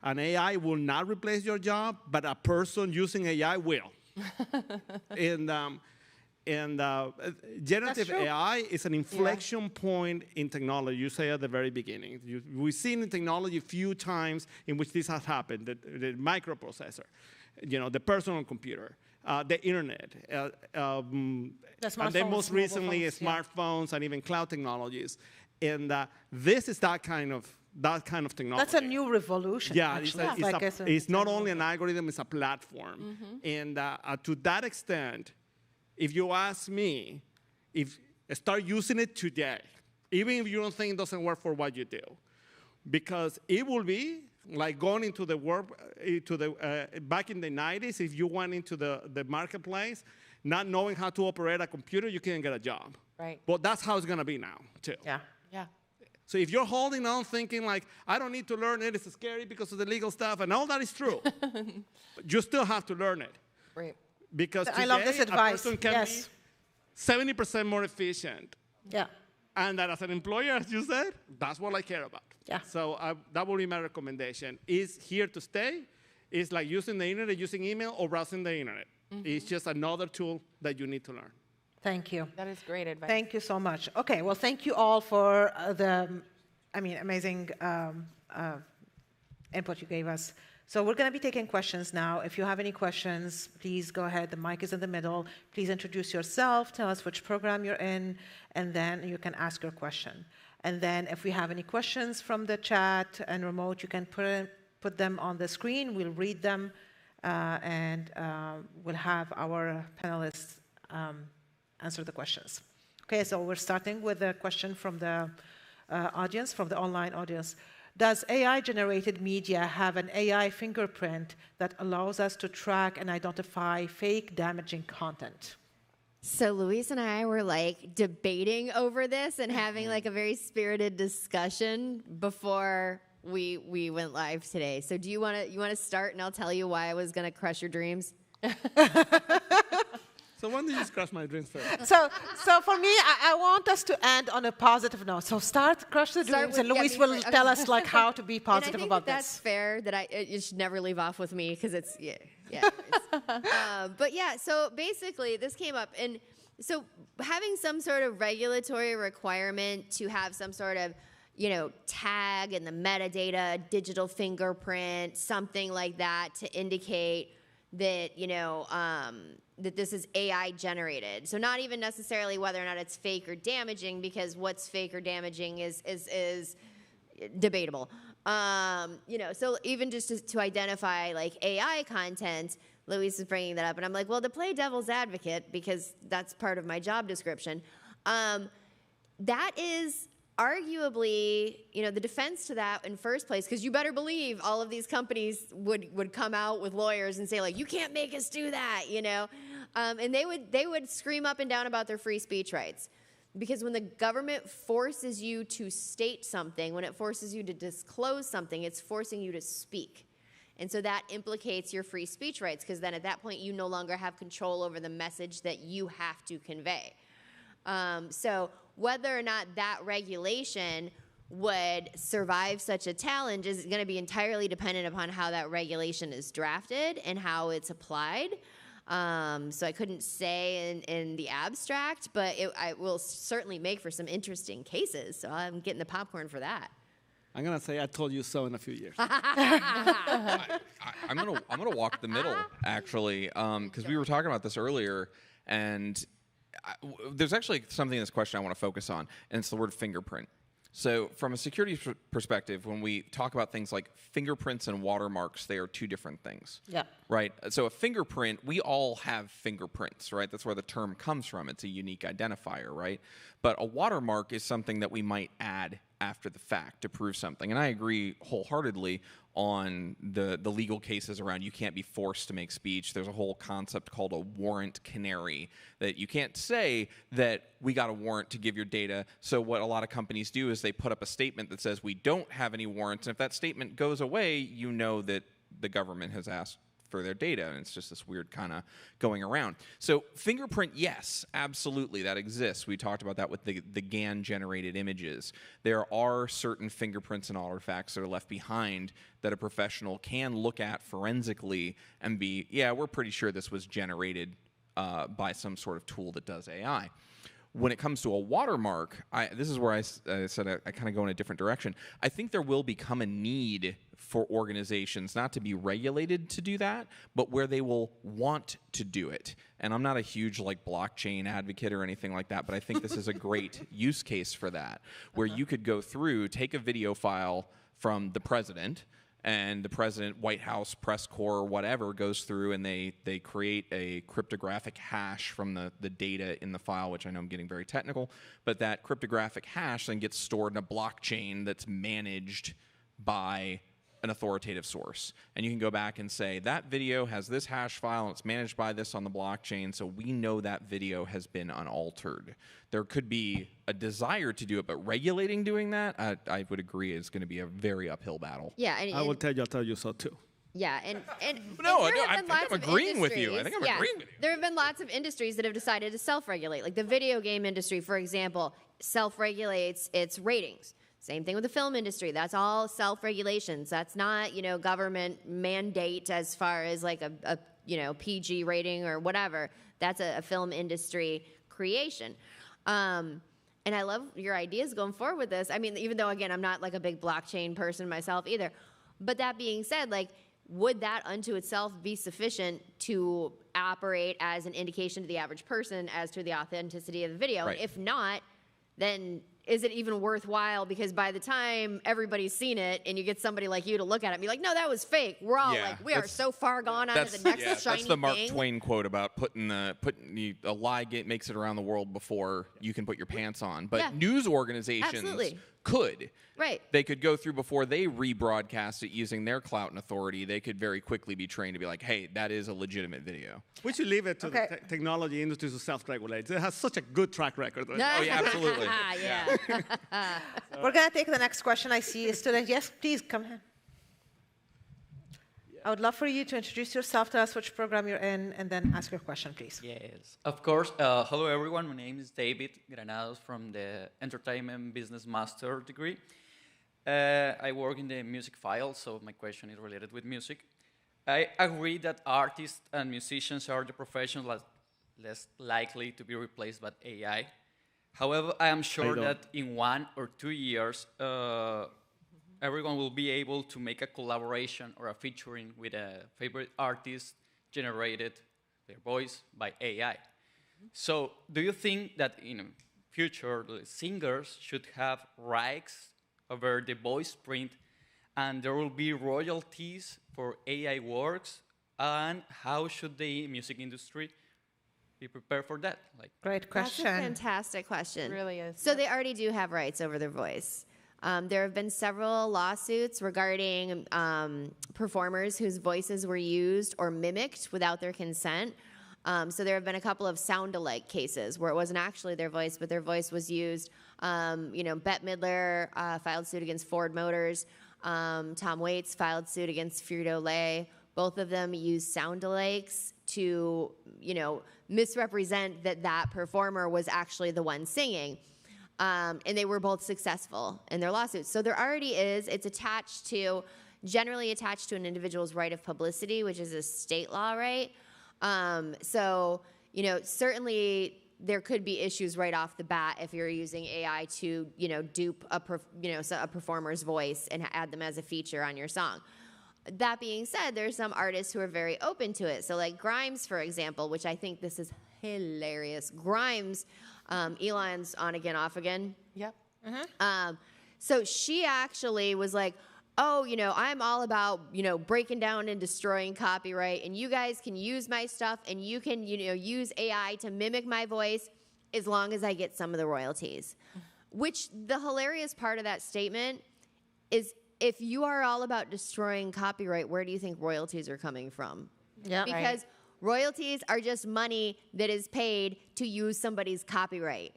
an AI will not replace your job, but a person using AI will. And generative AI is an inflection point in technology. You say at the very beginning. We've seen in technology a few times in which this has happened. The microprocessor, the personal computer, the internet, and then most recently smartphones and even cloud technologies. And this is that kind of technology. That's a new revolution. Yeah, it's not only an algorithm; it's a platform. Mm-hmm. And to that extent, if you ask me, start using it today, even if you don't think it doesn't work for what you do, because it will be like going into the work, back in the 90s, if you went into the marketplace, not knowing how to operate a computer, you can't get a job. Right. But that's how it's going to be now, too. Yeah. Yeah. So if you're holding on thinking like, I don't need to learn it, it's scary because of the legal stuff, and all that is true, but you still have to learn it. Right. Because today, I love this advice. A person can be 70% more efficient. Yeah. And that as an employer, as you said, that's what I care about. Yeah. So that will be my recommendation. Is here to stay. It's like using the internet, using email, or browsing the internet. Mm-hmm. It's just another tool that you need to learn. Thank you. That is great advice. Thank you so much. Okay, well, thank you all for amazing input you gave us. So we're going to be taking questions now. If you have any questions, please go ahead. The mic is in the middle. Please introduce yourself, tell us which program you're in, and then you can ask your question. And then if we have any questions from the chat and remote, you can put them on the screen. We'll read them, and we'll have our panelists answer the questions. Okay, so we're starting with a question from the audience, from the online audience. Does AI-generated media have an AI fingerprint that allows us to track and identify fake, damaging content? So Luis and I were like debating over this and having like a very spirited discussion before we went live today. So do you want to start, and I'll tell you why I was going to crush your dreams? So when did you crush my dreams first? So for me, I want us to end on a positive note. So crush the dreams, and Luis will tell us like how to be positive about this. That's fair. That you should never leave off with me because it's but yeah. So basically, this came up, and so having some sort of regulatory requirement to have some sort of tag in the metadata, digital fingerprint, something like that to indicate that that this is AI generated. So not even necessarily whether or not it's fake or damaging, because what's fake or damaging is debatable. So even just to identify like AI content, Luis is bringing that up, and I'm like, well, to play devil's advocate, because that's part of my job description, that is arguably, the defense to that in first place, because you better believe all of these companies would come out with lawyers and say like, you can't make us do that, and they would scream up and down about their free speech rights, because when the government forces you to state something, when it forces you to disclose something, it's forcing you to speak. And so that implicates your free speech rights, because then at that point you no longer have control over the message that you have to convey. So whether or not that regulation would survive such a challenge is going to be entirely dependent upon how that regulation is drafted and how it's applied. So I couldn't say in the abstract, but I will certainly make for some interesting cases. So I'm getting the popcorn for that. I'm gonna say I told you so in a few years. I'm gonna walk the middle actually, because we were talking about this earlier, and there's actually something in this question I want to focus on, and it's the word fingerprint. So from a security perspective, when we talk about things like fingerprints and watermarks, they are two different things. Yeah. Right? So a fingerprint, we all have fingerprints, right? That's where the term comes from. It's a unique identifier, right? But a watermark is something that we might add after the fact to prove something. And I agree wholeheartedly on the legal cases around you can't be forced to make speech. There's a whole concept called a warrant canary, that you can't say that we got a warrant to give your data. So what a lot of companies do is they put up a statement that says we don't have any warrants. And if that statement goes away, you know that the government has asked for their data, and it's just this weird kind of going around. So fingerprint, yes, absolutely, that exists. We talked about that with the GAN-generated images. There are certain fingerprints and artifacts that are left behind that a professional can look at forensically and be, yeah, we're pretty sure this was generated by some sort of tool that does AI. When it comes to a watermark, this is where I said I kind of go in a different direction. I think there will become a need for organizations not to be regulated to do that, but where they will want to do it. And I'm not a huge blockchain advocate or anything like that, but I think this is a great use case for that, where you could go through, take a video file from the president, and the president, White House, press corps, whatever, goes through and they create a cryptographic hash from the data in the file, which I know I'm getting very technical, but that cryptographic hash then gets stored in a blockchain that's managed by an authoritative source. And you can go back and say, that video has this hash file and it's managed by this on the blockchain, so we know that video has been unaltered. There could be a desire to do it, but regulating doing that, I would agree, is going to be a very uphill battle. Yeah, I will tell you so too. Yeah, and I think I'm agreeing with you. I think I'm agreeing with you. There have been lots of industries that have decided to self-regulate. Like the video game industry, for example, self-regulates its ratings. Same thing with the film industry. That's all self-regulations. That's not, government mandate as far as like a PG rating or whatever. That's a film industry creation. And I love your ideas going forward with this. I mean, even though, again, I'm not like a big blockchain person myself either. But that being said, like, would that unto itself be sufficient to operate as an indication to the average person as to the authenticity of the video? Right. If not, then is it even worthwhile? Because by the time everybody's seen it and you get somebody like you to look at it and be like, no, that was fake. We're all like, we are so far gone on to the next shiny thing. That's the Mark Twain quote about a lie makes it around the world before you can put your pants on. But news organizations could. Right. They could go through before they rebroadcast it using their clout and authority. They could very quickly be trained to be like, hey, that is a legitimate video. We should leave it to the technology industry to self-regulate. It has such a good track record. Oh, yeah, absolutely. We're going to take the next question. I see a student. Yes, please, come here. I would love for you to introduce yourself, tell us which program you're in, and then ask your question, please. Yes, of course. Hello, everyone. My name is David Granados from the Entertainment Business Master degree. I work in the music file, so my question is related with music. I agree that artists and musicians are the professions less likely to be replaced by AI. However, I am sure that in 1 or 2 years, everyone will be able to make a collaboration or a featuring with a favorite artist generated their voice by AI. So do you think that in the future, the singers should have rights over the voice print and there will be royalties for AI works? And how should the music industry be prepared for that? Great question. That's a fantastic question. It really is. So they already do have rights over their voice. There have been several lawsuits regarding performers whose voices were used or mimicked without their consent. So there have been a couple of sound-alike cases where it wasn't actually their voice, but their voice was used. Bette Midler filed suit against Ford Motors. Tom Waits filed suit against Frito-Lay. Both of them used sound-alikes to, misrepresent that performer was actually the one singing. And they were both successful in their lawsuits. So there already is, it's generally attached to an individual's right of publicity, which is a state law right. Certainly there could be issues right off the bat if you're using AI to, dupe a performer's voice and add them as a feature on your song. That being said, there's some artists who are very open to it. So like Grimes, for example, which I think this is hilarious. Grimes, Elon's on again, off again. Yep. So she actually was like, I'm all about, breaking down and destroying copyright, and you guys can use my stuff, and you can, use AI to mimic my voice as long as I get some of the royalties. Which the hilarious part of that statement is, if you are all about destroying copyright, where do you think royalties are coming from? Yeah. Because royalties are just money that is paid to use somebody's copyright.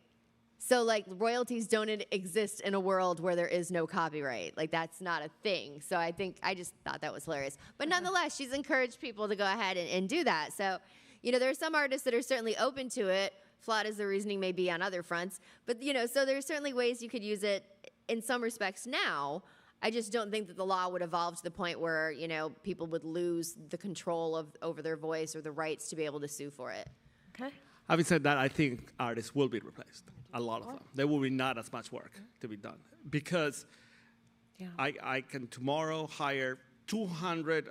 So, royalties don't exist in a world where there is no copyright. That's not a thing. So I just thought that was hilarious. But nonetheless, she's encouraged people to go ahead and do that. So, there are some artists that are certainly open to it, flawed as the reasoning may be on other fronts. But, so there's certainly ways you could use it in some respects now. I just don't think that the law would evolve to the point where, people would lose the control over their voice or the rights to be able to sue for it. Okay. Having said that, I think artists will be replaced. A lot of them. There will be not as much work to be done. Because I can tomorrow hire 200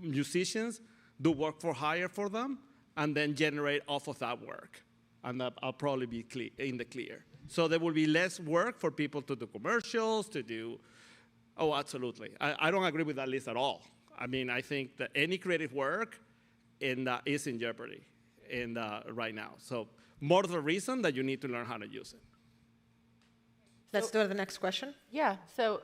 musicians, do work for hire for them, and then generate off of that work. And I'll probably be in the clear. So there will be less work for people to do commercials, to do, absolutely. I don't agree with that list at all. I mean, I think that any creative work is in jeopardy right now. So more the reason that you need to learn how to use it. Let's do the next question. Yeah, so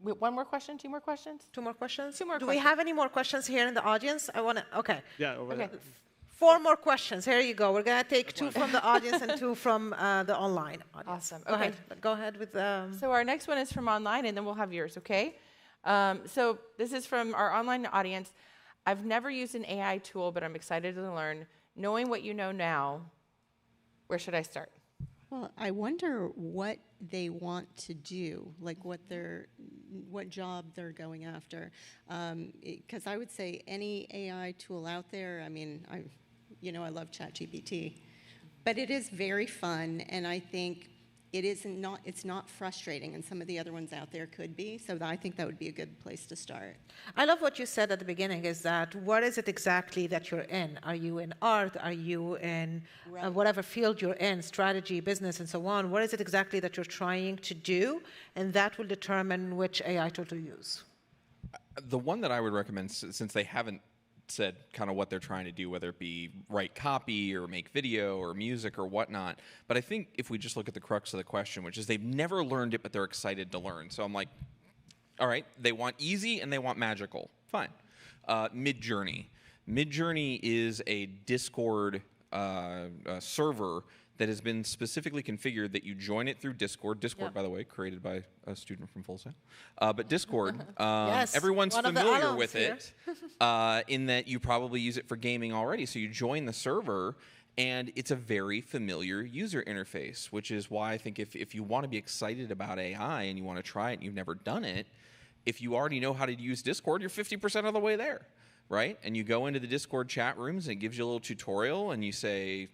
one more question, 2 more questions? 2 more questions? 2 more Do questions. we have any more questions here in the audience? Okay. Yeah, over there. 4 more questions. Here you go. We're going to take 2 from the audience and 2 from the online audience. Awesome. Go ahead. Go ahead with So our next one is from online, and then we'll have yours, okay? So this is from our online audience. I've never used an AI tool, but I'm excited to learn. Knowing what you know now, where should I start? Well, I wonder what they want to do, what job they're going after. Because I would say any AI tool out there, I mean, I love ChatGPT, But it is very fun, and I think it's not frustrating, and some of the other ones out there could be. So I think that would be a good place to start. I love what you said at the beginning, is that what is it exactly that you're in? Are you in art? Are you in whatever field you're in, strategy, business, and so on? What is it exactly that you're trying to do? And that will determine which AI tool to use. The one that I would recommend, since they haven't said kind of what they're trying to do, whether it be write copy or make video or music or whatnot. But I think if we just look at the crux of the question, which is they've never learned it, but they're excited to learn. So I'm like, all right, they want easy and they want magical. Fine. Midjourney. Midjourney is a Discord server that has been specifically configured that you join it through Discord. Discord, by the way, created by a student from Full Sail. But Discord, Yes, everyone's one of the familiar alums with here. it in that you probably use it for gaming already. So you join the server, and it's a very familiar user interface, which is why I think if you want to be excited about AI and you want to try it and you've never done it, if you already know how to use Discord, you're 50% of the way there, right? And you go into the Discord chat rooms, and it gives you a little tutorial, and you say,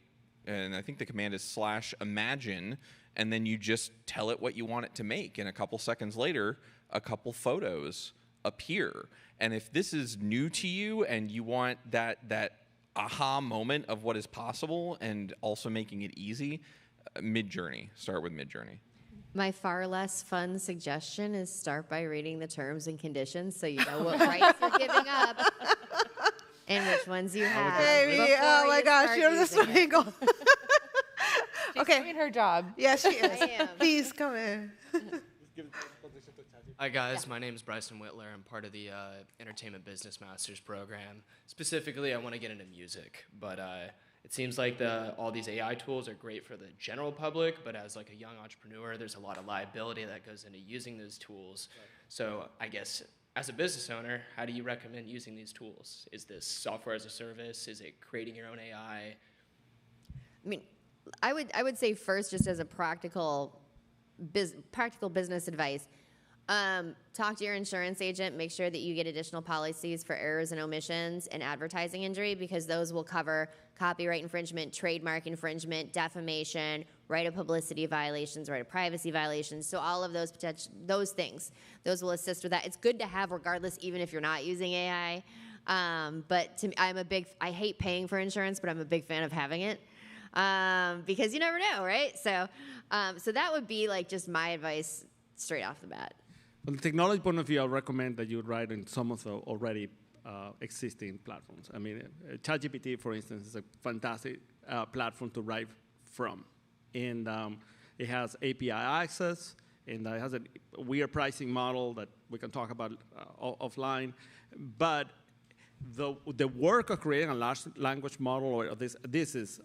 and I think the command is /imagine, and then you just tell it what you want it to make, and a couple seconds later, a couple photos appear. And if this is new to you and you want that aha moment of what is possible and also making it easy, Midjourney. Start with Midjourney. My far less fun suggestion is start by reading the terms and conditions so you know what rights you're giving up and which ones you have. Baby, oh my gosh, you're the strangle. She's doing her job. Yes, she is. I am. Please come in. Hi guys, my name is Bryson Whitler. I'm part of the Entertainment Business Masters program. Specifically, I want to get into music, but it seems like all these AI tools are great for the general public, but as like a young entrepreneur, there's a lot of liability that goes into using those tools. Right. So I guess as a business owner, how do you recommend using these tools? Is this software as a service? Is it creating your own AI? I mean, I would say first, just as a practical business advice, talk to your insurance agent. Make sure that you get additional policies for errors and omissions and advertising injury, because those will cover copyright infringement, trademark infringement, defamation, right of publicity violations, right of privacy violations. So all of those things, those will assist with that. It's good to have regardless, even if you're not using AI. But I hate paying for insurance, but I'm a big fan of having it. Because you never know, right? So that would be like just my advice straight off the bat. From the technology point of view, I recommend that you write in some of the already existing platforms. I mean, ChatGPT, for instance, is a fantastic platform to write from. And it has API access, and it has a weird pricing model that we can talk about offline. But the work of creating a large language model, or this is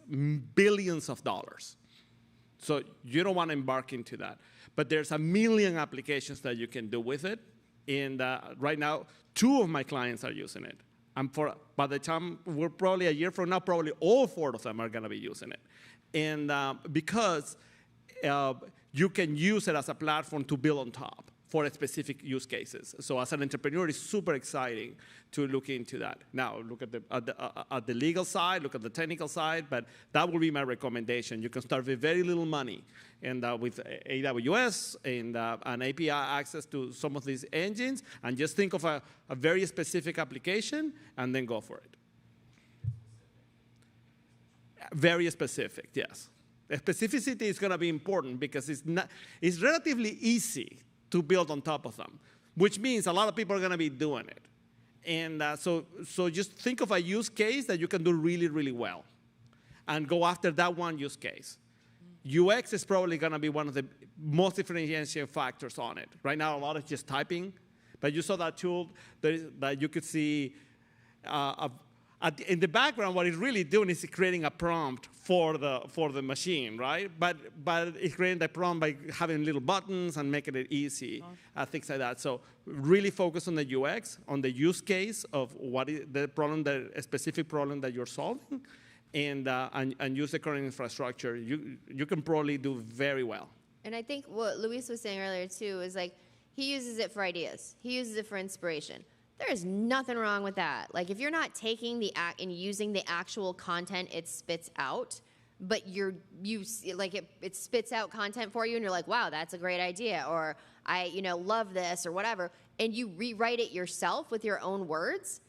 billions of dollars. So you don't want to embark into that. But there's a million applications that you can do with it. And right now, 2 of my clients are using it. And by the time we're probably a year from now, probably all 4 of them are going to be using it. And because you can use it as a platform to build on top for specific use cases. So as an entrepreneur, it's super exciting to look into that. Now, look at the legal side, look at the technical side, but that will be my recommendation. You can start with very little money, and with AWS and an API access to some of these engines, and just think of a very specific application, and then go for it. Very specific, yes. The specificity is going to be important because it's relatively easy to build on top of them, which means a lot of people are going to be doing it. And so just think of a use case that you can do really, really well and go after that one use case. UX is probably going to be one of the most differentiating factors on it. Right now, a lot is just typing, but you saw that tool that you could see in the background. What it's really doing is creating a prompt for the machine, right? But it's creating the prompt by having little buttons and making it easy, things like that. So really focus on the UX, on the use case of what is the problem, a specific problem that you're solving, and use the current infrastructure. You can probably do very well. And I think what Luis was saying earlier too is like he uses it for ideas. He uses it for inspiration. There is nothing wrong with that. Like if you're not taking and using the actual content it spits out, but it spits out content for you, and you're like, wow, that's a great idea, or I love this, or whatever, and you rewrite it yourself with your own words,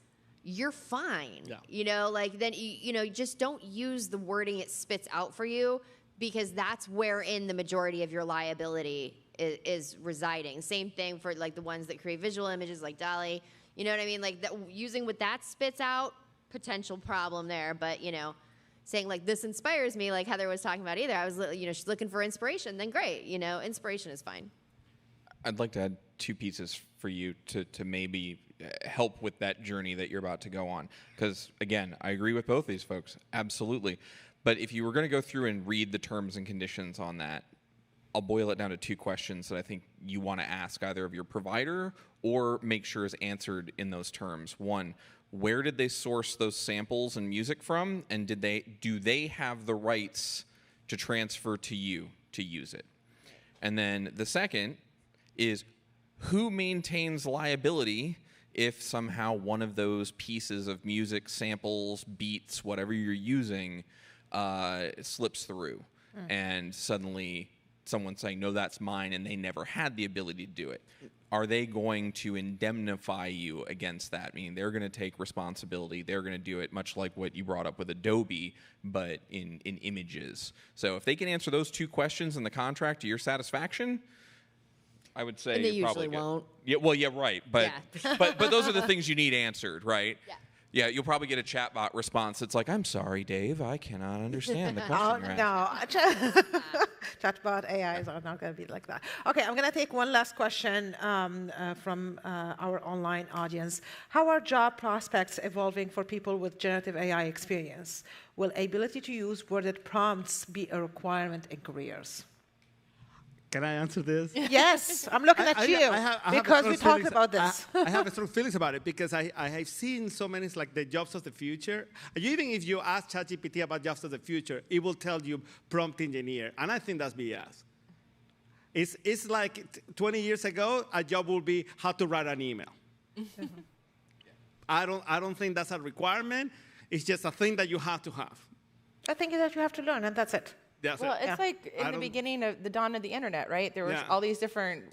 you're fine. Yeah. Then you just don't use the wording it spits out for you, because that's wherein the majority of your liability is residing. Same thing for like the ones that create visual images like DALL-E. You know what I mean? Like using what that spits out, potential problem there. But saying like this inspires me, like Heather was talking about either. I was she's looking for inspiration. Then great, inspiration is fine. I'd like to add 2 pieces for you to maybe help with that journey that you're about to go on. Because, again, I agree with both these folks, absolutely. But if you were going to go through and read the terms and conditions on that, I'll boil it down to 2 questions that I think you want to ask either of your provider or make sure is answered in those terms. 1, where did they source those samples and music from? And do they have the rights to transfer to you to use it? And then the second is, who maintains liability if somehow one of those pieces of music, samples, beats, whatever you're using, slips through, and suddenly someone's saying, no, that's mine, and they never had the ability to do it? Are they going to indemnify you against that? Meaning they're going to take responsibility. They're going to do it much like what you brought up with Adobe, but in images. So if they can answer those 2 questions in the contract to your satisfaction, I would say and they you're usually probably good. won't. Yeah, well, yeah, right. But, Yeah. but those are the things you need answered, right? Yeah. Yeah, you'll probably get a chatbot response that's like, I'm sorry, Dave, I cannot understand the question you're asking. No, chatbot AIs are not going to be like that. Okay, I'm going to take one last question from our online audience. How are job prospects evolving for people with generative AI experience? Will ability to use worded prompts be a requirement in careers? Can I answer this? Yes, I'm looking at you because we talked about this. I have strong feelings about it because I have seen so many like the jobs of the future. Even if you ask ChatGPT about jobs of the future, it will tell you prompt engineer, and I think that's BS. It's like 20 years ago, a job will be how to write an email. I don't think that's a requirement. It's just a thing that you have to have. I think that you have to learn, and that's it. Well, it's like in the beginning of the dawn of the internet, right? There was all these different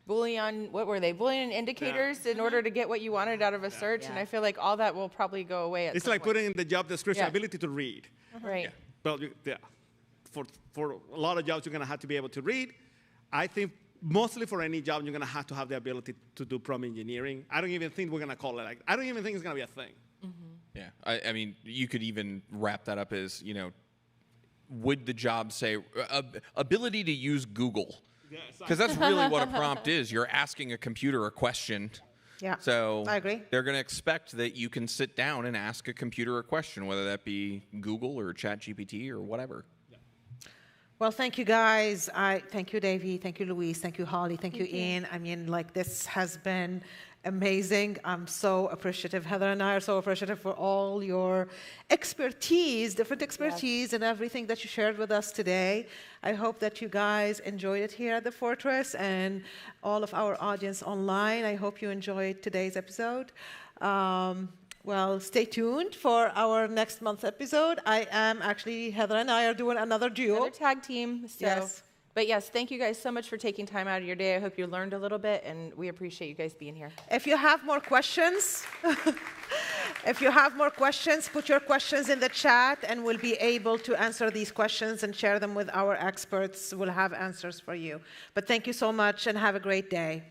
Boolean indicators in order to get what you wanted out of a search, and I feel like all that will probably go away at It's some like point. putting in the job description ability to read. Right. Well, for a lot of jobs, you're going to have to be able to read. I think mostly for any job, you're going to have the ability to do prompt engineering. I don't even think we're going to call it like. I don't even think it's going to be a thing. Yeah, I mean, you could even wrap that up as, would the job say ability to use Google? Because that's really what a prompt is. You're asking a computer a question. Yeah, so I agree. They're going to expect that you can sit down and ask a computer a question, whether that be Google or ChatGPT or whatever. Well, thank you, guys. Thank you, Davey. Thank you, Louise. Thank you, Holly. Thank you, Ian. I mean, this has been amazing. I'm so appreciative. Heather and I are so appreciative for all your expertise, different expertise, and everything that you shared with us today. I hope that you guys enjoyed it here at the Fortress, and all of our audience online. I hope you enjoyed today's episode. Well, stay tuned for our next month's episode. Heather and I are doing another duo. Another tag team. So. Yes. But yes, thank you guys so much for taking time out of your day. I hope you learned a little bit, and we appreciate you guys being here. If you have more questions, put your questions in the chat, and we'll be able to answer these questions and share them with our experts. We'll have answers for you. But thank you so much, and have a great day.